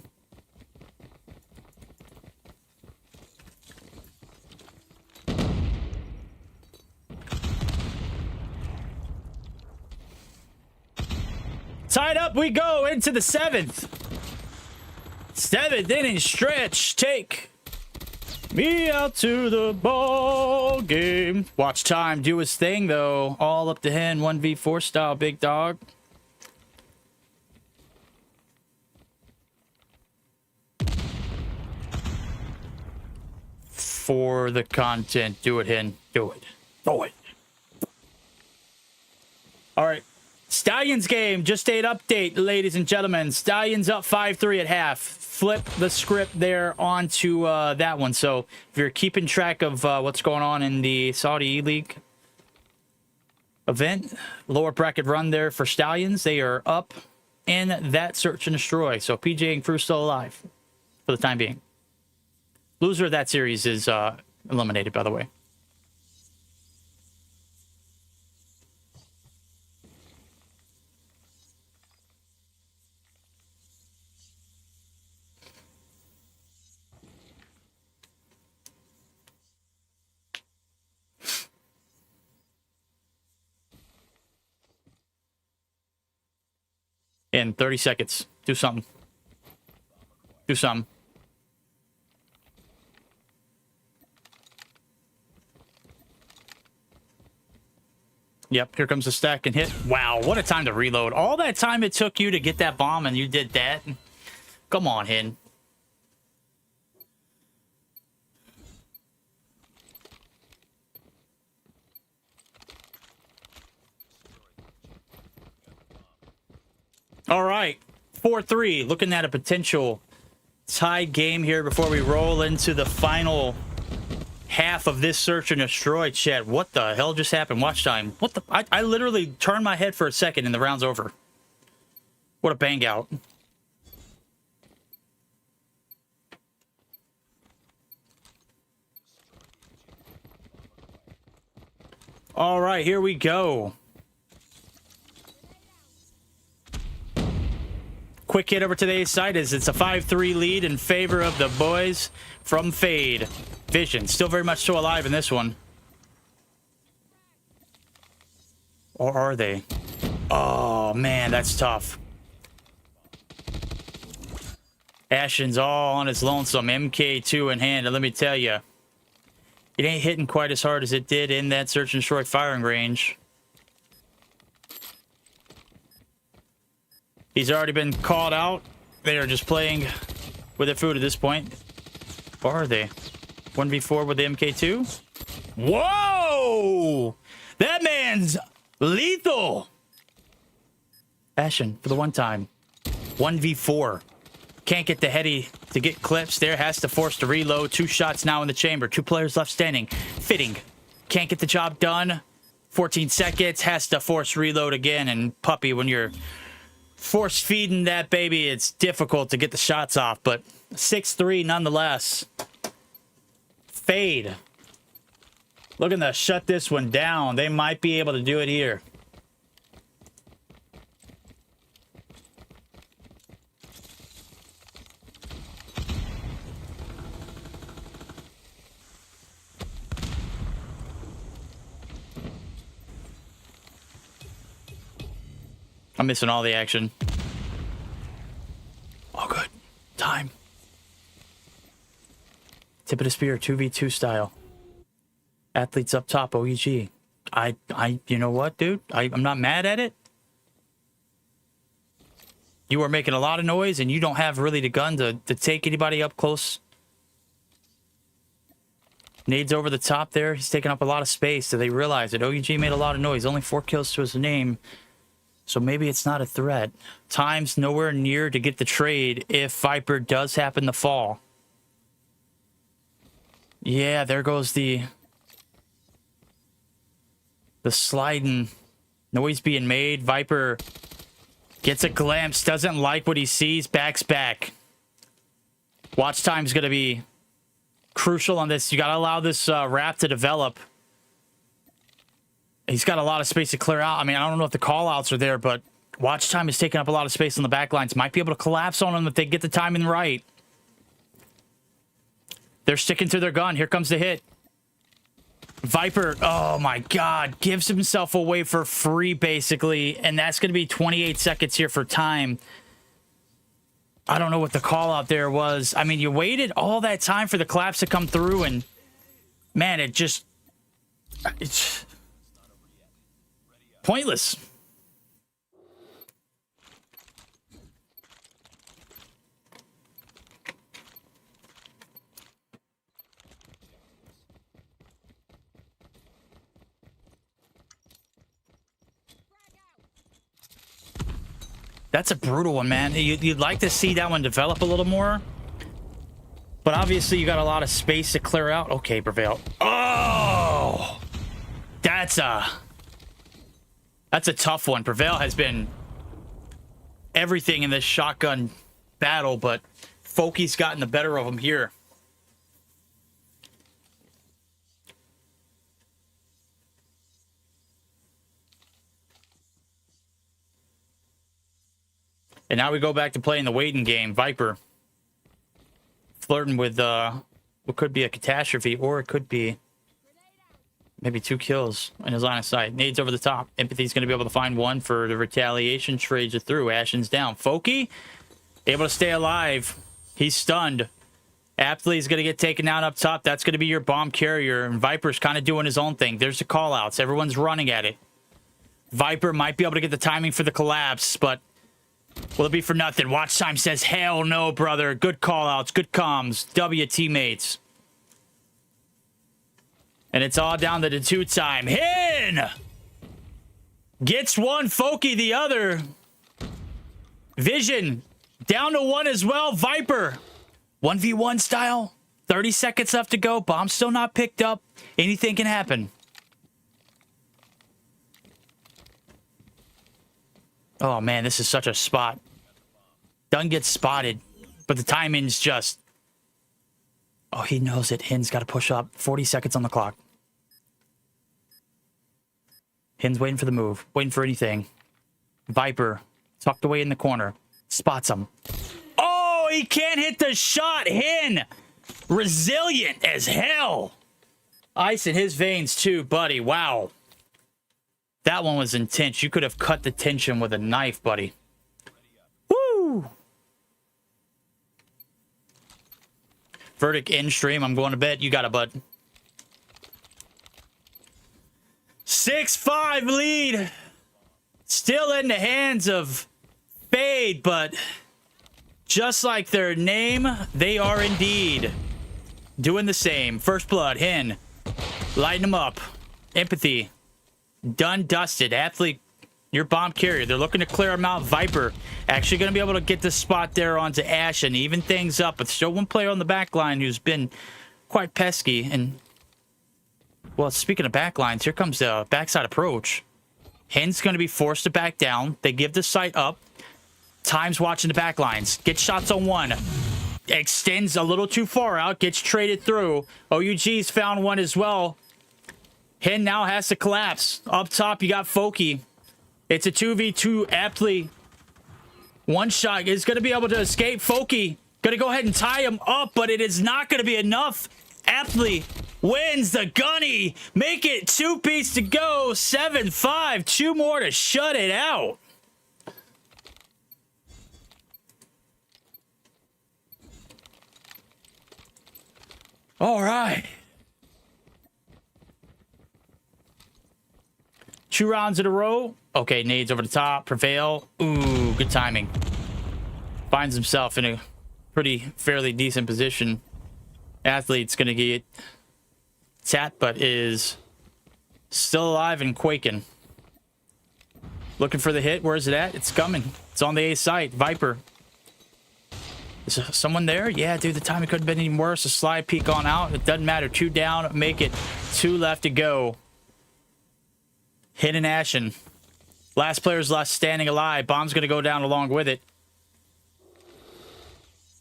Tied up we go into the 7th. 7th inning stretch. Take me out to the ball game. Watch time do his thing, though. All up to him. 1v4 style, big dog. For the content. Do it, Hen. Do it. Do it. All right. Stallions game. Just an update, ladies and gentlemen. Stallions up 5-3 at half. Flip the script there onto that one. So if you're keeping track of what's going on in the Saudi eLeague event, lower bracket run there for Stallions, they are up in that search and destroy. So PJ and crew still alive for the time being. Loser of that series is eliminated, by the way. In 30 seconds. Do something. Do something. Yep, here comes the stack and hit. Wow, what a time to reload. All that time it took you to get that bomb and you did that. Come on, Hin. All right, 4-3. Looking at a potential tied game here before we roll into the final half of this search and destroy. Chat, what the hell just happened? Watch time. What the? I literally turned my head for a second and the round's over. What a bang out. All right, here we go. Quick hit over to the A side as it's a 5-3 lead in favor of the boys from Fade. Vision still very much so alive in this one. Or are they? Oh, man, that's tough. Ashen's all on his lonesome. MK2 in hand, and let me tell you, it ain't hitting quite as hard as it did in that search and destroy firing range. He's already been called out. They are just playing with their food at this point. Or are they? 1v4 with the MK2? Whoa! That man's lethal! Ashen, for the one time. 1v4. Can't get the heady to get clips there. Has to force to reload. 2 shots now in the chamber. 2 players left standing. Fitting. Can't get the job done. 14 seconds. Has to force reload again. And puppy, when you're force feeding that baby, it's difficult to get the shots off. But 6-3 nonetheless. Fade. Looking to shut this one down. They might be able to do it here. I'm missing all the action. Oh, good. Time. Tip of the spear, 2v2 style. Athletes up top, OEG. You know what, dude? I'm not mad at it. You are making a lot of noise, and you don't have really the gun to take anybody up close. Nades over the top there. He's taking up a lot of space. So they realize that OEG made a lot of noise. Only 4 kills to his name. So maybe it's not a threat. Time's nowhere near to get the trade if Viper does happen to fall. Yeah, there goes the sliding noise being made. Viper gets a glimpse, doesn't like what he sees, backs back. Watch time's going to be crucial on this. You got to allow this wrap to develop. He's got a lot of space to clear out. I mean, I don't know if the call-outs are there, but watch time is taking up a lot of space on the back lines. Might be able to collapse on them if they get the timing right. They're sticking to their gun. Here comes the hit. Viper, oh my God, gives himself away for free, basically, and that's going to be 28 seconds here for time. I don't know what the call-out there was. I mean, you waited all that time for the collapse to come through, and, man, it's pointless. That's a brutal one, man. You'd like to see that one develop a little more. But obviously, you got a lot of space to clear out. Okay, Prevail. Oh! That's a tough one. Prevail has been everything in this shotgun battle, but Foki's gotten the better of him here. And now we go back to playing the waiting game. Viper flirting with what could be a catastrophe, or it could be maybe 2 kills in his line of sight. Nades over the top. Empathy's going to be able to find one for the retaliation. Trades it through. Ashen's down. Foki able to stay alive. He's stunned. Aptly's going to get taken down up top. That's going to be your bomb carrier. And Viper's kind of doing his own thing. There's the call-outs. Everyone's running at it. Viper might be able to get the timing for the collapse, but will it be for nothing? Watch time says, hell no, brother. Good call-outs. Good comms. W teammates. And it's all down to the 2 time. Hin! Gets one, Foki the other. Vision down to 1 as well. Viper 1v1 style. 30 seconds left to go. Bomb still not picked up. Anything can happen. Oh man, this is such a spot. Dunn gets spotted, but the timing's just... Oh, he knows it. Hin's got to push up. 40 seconds on the clock. Hin's waiting for the move. Waiting for anything. Viper, tucked away in the corner. Spots him. Oh, he can't hit the shot. Hin, resilient as hell. Ice in his veins too, buddy. Wow. That one was intense. You could have cut the tension with a knife, buddy. Woo! Verdict in stream. I'm going to bed. You got it, bud. 6-5 lead. Still in the hands of Fade, but just like their name, they are indeed doing the same. First blood, Hin. Lighten them up. Empathy. Done, dusted. Athlete, your bomb carrier. They're looking to clear him out. Viper actually going to be able to get the spot there onto Ash and even things up. But still one player on the back line who's been quite pesky. And, well, speaking of back lines, here comes the backside approach. Hin's going to be forced to back down. They give the sight up. Time's watching the back lines. Gets shots on 1. Extends a little too far out. Gets traded through. OUG's found 1 as well. Hin now has to collapse. Up top, you got Foki. It's a 2v2 aptly. One shot is going to be able to escape. Foki going to go ahead and tie him up, but it is not going to be enough. Aptly wins the gunny. Make it 2-piece to go. 7-5. 2 more to shut it out. All right. 2 rounds in a row. Okay, nades over the top. Prevail. Ooh, good timing. Finds himself in a pretty fairly decent position. Athlete's going to get tapped, but is still alive and quaking. Looking for the hit. Where's it at? It's coming. It's on the A site. Viper. Is there someone there? Yeah, dude, the timing could have been even worse. A slide peek on out. It doesn't matter. 2 down. Make it 2 left to go. Hin and Ashen. Last player's left standing alive. Bomb's going to go down along with it.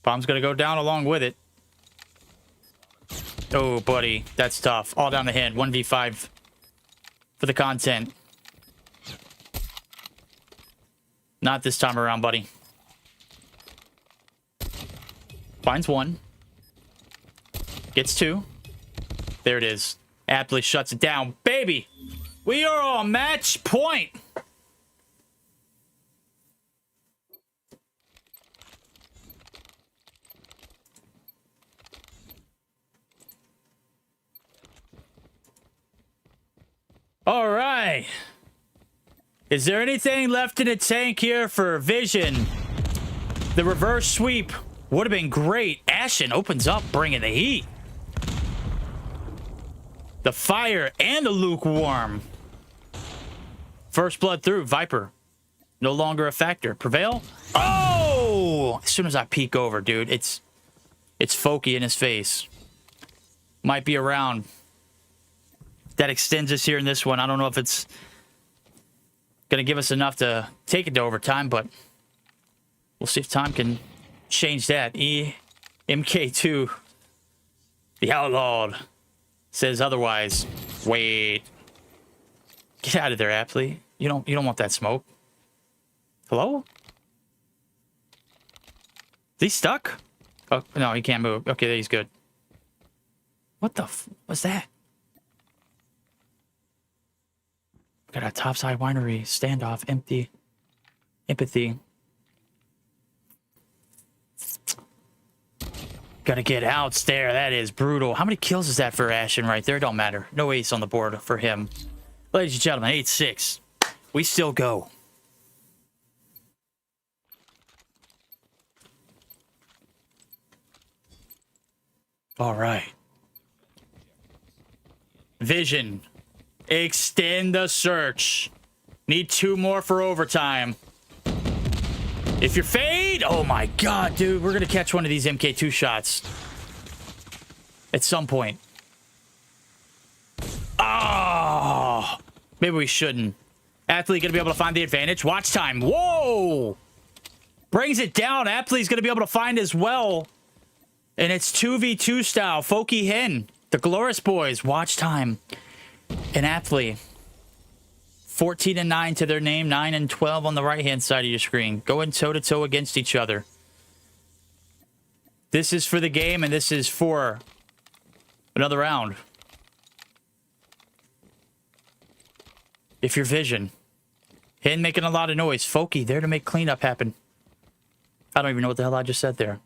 Bomb's going to go down along with it. Oh, buddy. That's tough. All down the Hin. 1v5 for the content. Not this time around, buddy. Finds 1. Gets 2. There it is. Aptly shuts it down. Baby! We are on match point. All right. Is there anything left in the tank here for Vision? The reverse sweep would have been great. Ashen opens up, bringing the heat. The fire and the lukewarm. First blood through. Viper. No longer a factor. Prevail. Oh! As soon as I peek over, dude, it's Foki in his face. Might be around. That extends us here in this one. I don't know if it's going to give us enough to take it to overtime, but we'll see if time can change that. MK2, the outlawed, says otherwise. Wait. Get out of there, Aptly. You don't want that smoke. Hello? Is he stuck? Oh, no, he can't move. Okay, he's good. What the what's that? Got a topside winery, standoff, empty, empathy. Gotta get out there. That is brutal. How many kills is that for Ashen right there? Don't matter. No ace on the board for him. Ladies and gentlemen, 8-6. We still go. All right. Vision. Extend the search. Need 2 more for overtime. If you're fade, oh my god, dude, we're gonna catch one of these MK2 shots at some point. Oh, maybe we shouldn't. Athlete gonna be able to find the advantage. Watch time. Whoa! Brings it down. Athlete's gonna be able to find as well. And it's 2v2 style. Folky Hen. The Glorious Boys. Watch time. And Athlete. 14 and 9 to their name. 9 and 12 on the right-hand side of your screen. Going toe-to-toe against each other. This is for the game, and this is for another round. If your vision. Hen making a lot of noise. Folky there to make cleanup happen. I don't even know what the hell I just said there.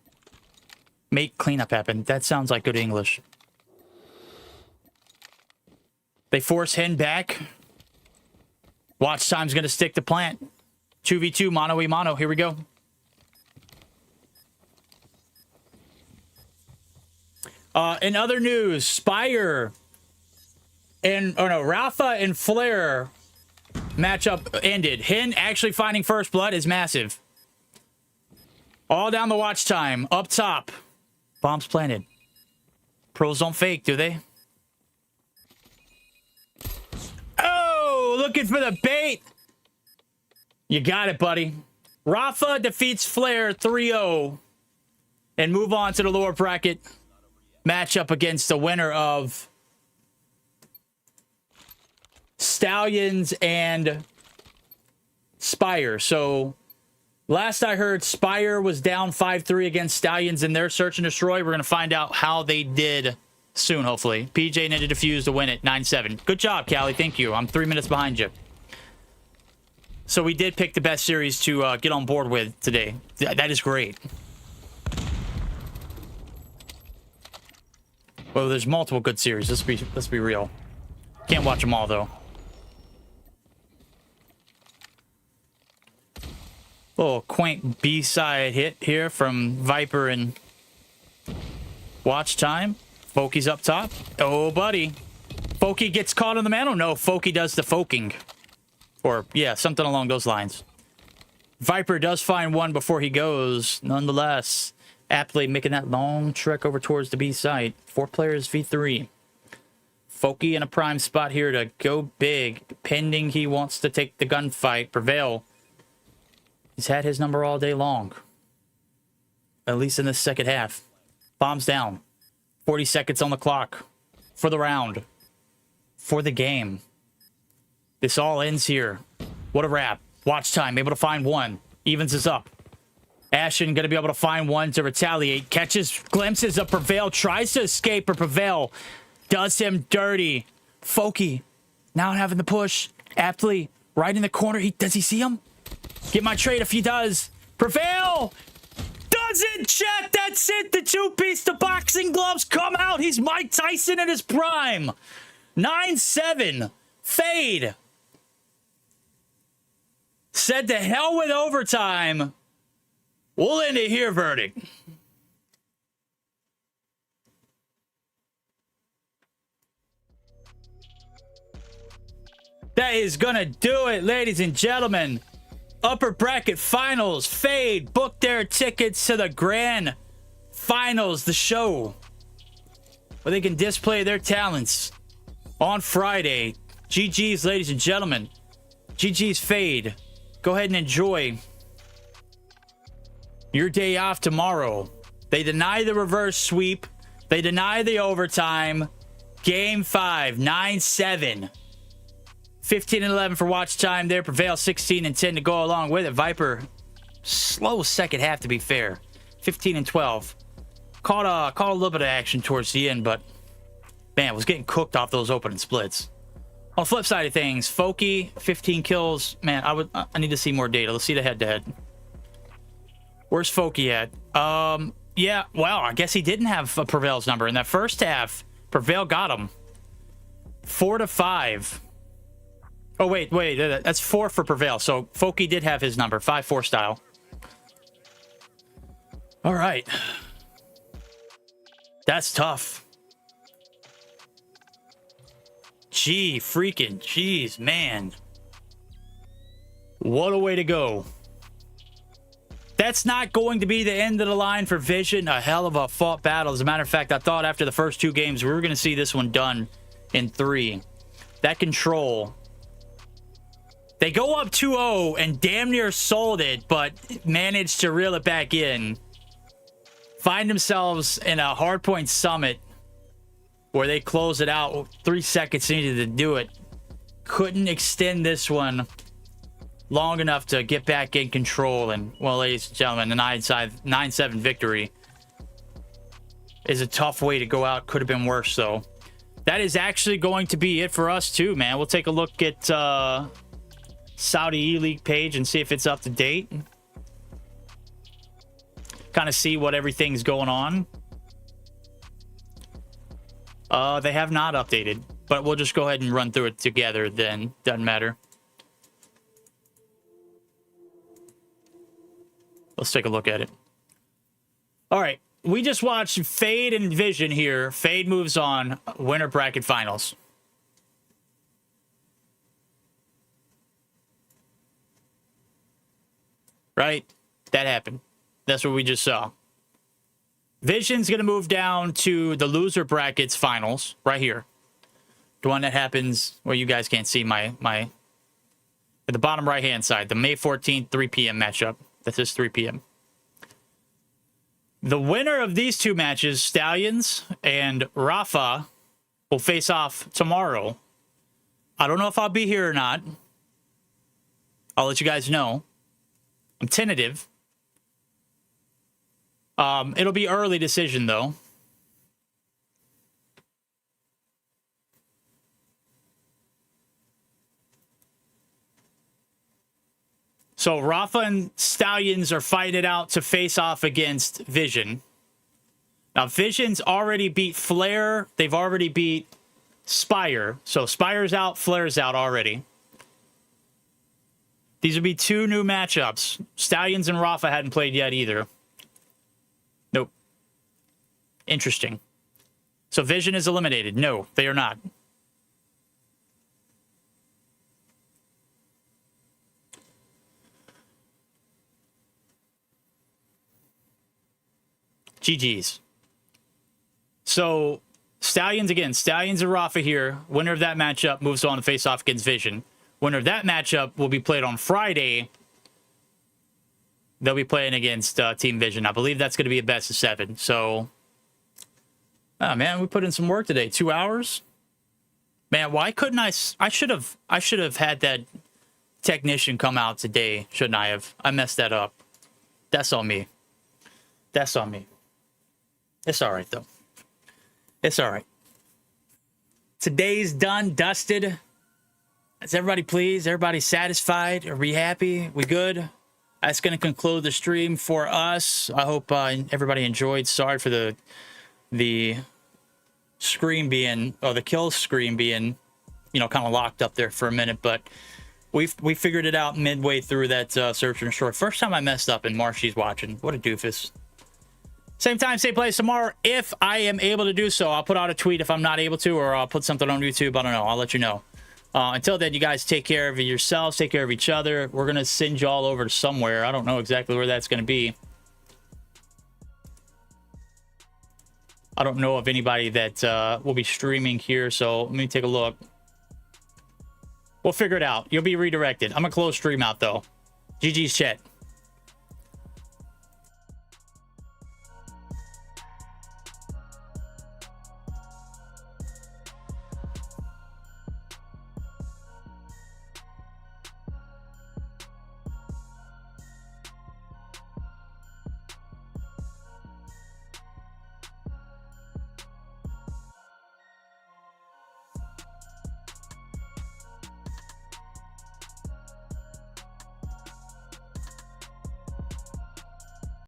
Make cleanup happen. That sounds like good English. They force Hen back. Watch time's going to stick to plant. 2v2, mano-y-mano. Here we go. In other news, Spire and, oh no, Rafa and Flare matchup ended. Hen actually finding first blood is massive. All down the watch time. Up top. Bombs planted. Pros don't fake, do they? Oh, looking for the bait. You got it, buddy. Rafa defeats Flare 3-0 and move on to the lower bracket matchup against the winner of Stallions and Spire. So last I heard, Spire was down 5-3 against Stallions in their Search and Destroy. We're going to find out how they did soon, hopefully. PJ Ninja Defuse to win it, 9-7. Good job, Callie. Thank you. I'm 3 minutes behind you. So we did pick the best series to get on board with today. That is great. Well, there's multiple good series. Let's be real. Can't watch them all, though. Little quaint B-side hit here from Viper and Watch Time. Folky's up top. Oh, buddy. Folky gets caught on the man. Oh, no. Folky does the foking. Or, yeah, something along those lines. Viper does find one before he goes. Nonetheless, aptly making that long trek over towards the B side. 4 players v3. Folky in a prime spot here to go big. Pending he wants to take the gunfight. Prevail. He's had his number all day long. At least in the second half. Bombs down. 40 seconds on the clock. For the round. For the game. This all ends here. What a wrap. Watch time. Able to find one. Evens is up. Ashen going to be able to find one to retaliate. Catches glimpses of Prevail. Tries to escape, but Prevail does him dirty. Folky now having the push. Aptly right in the corner. Does he see him? Get my trade if he does. Prevail! Doesn't, chat! That's it! The two-piece, the boxing gloves come out! He's Mike Tyson in his prime! 9-7. Fade. Said to hell with overtime. We'll end it here, verdict. That is gonna do it, ladies and gentlemen. Upper bracket finals. Fade booked their tickets to the grand finals, the show where they can display their talents on Friday. GG's, ladies and gentlemen. GG's Fade. Go ahead and enjoy your day off tomorrow. They deny the reverse sweep. They deny the overtime. Game 5, 9-7. 15 and 11 for watch time there. Prevail 16 and 10 to go along with it. Viper, slow second half to be fair. 15 and 12. Caught a little bit of action towards the end, but man, was getting cooked off those opening splits. On the flip side of things, Folky, 15 kills. Man, I need to see more data. Let's see the head-to-head. Where's Folky at? Yeah, well, I guess he didn't have a Prevail's number. In that first half, Prevail got him. 4-5. Oh, wait. That's 4 for Prevail. So Folky did have his number. 5-4 style. All right. That's tough. Jeez, man. What a way to go. That's not going to be the end of the line for Vision. A hell of a fought battle. As a matter of fact, I thought after the first 2 games, we were going to see this one done in 3. That control. They go up 2-0 and damn near sold it, but managed to reel it back in. Find themselves in a Hardpoint summit where they close it out. 3 seconds needed to do it. Couldn't extend this one long enough to get back in control. And, well, ladies and gentlemen, the 9-7 victory is a tough way to go out. Could have been worse, though. That is actually going to be it for us, too, man. We'll take a look at Saudi eLeague page and see if it's up to date. Kind of see what everything's going on. They have not updated, but we'll just go ahead and run through it together then. Doesn't matter. Let's take a look at it. All right. We just watched Fade and Vision here. Fade moves on. Winner bracket finals. Right? That happened. That's what we just saw. Vision's going to move down to the loser brackets finals right here. The one that happens where you guys can't see my at the bottom right hand side, the May 14th 3 p.m. matchup. That says 3 p.m. The winner of these 2 matches, Stallions and Rafa, will face off tomorrow. I don't know if I'll be here or not. I'll let you guys know. I'm tentative. It'll be early decision, though. So Rafa and Stallions are fighting it out to face off against Vision. Now, Vision's already beat Flare. They've already beat Spire. So Spire's out, Flare's out already. These would be 2 new matchups. Stallions and Rafa hadn't played yet either. Nope. Interesting. So Vision is eliminated. No, they are not. GG's. So, Stallions again. Stallions and Rafa here. Winner of that matchup moves on to face off against Vision. Winner of that matchup will be played on Friday. They'll be playing against Team Vision. I believe that's going to be a best of 7. So, oh man, we put in some work today. 2 hours. Man, why couldn't I should have had that technician come out today, shouldn't I have? I messed that up. That's on me. That's on me. It's all right, though. It's all right. Today's done, dusted. Is everybody pleased? Everybody satisfied? Are we happy? We good? That's going to conclude the stream for us. I hope everybody enjoyed. Sorry for the screen being, or the kill screen being, you know, kind of locked up there for a minute, but we figured it out midway through that search and destroy. First time I messed up and Marshy's watching. What a doofus. Same time, same place tomorrow. If I am able to do so, I'll put out a tweet if I'm not able to, or I'll put something on YouTube. I don't know. I'll let you know. Until then, you guys take care of yourselves. Take care of each other. We're going to send you all over to somewhere. I don't know exactly where that's going to be. I don't know of anybody that will be streaming here, so let me take a look. We'll figure it out. You'll be redirected. I'm going to close stream out, though. GG's chat.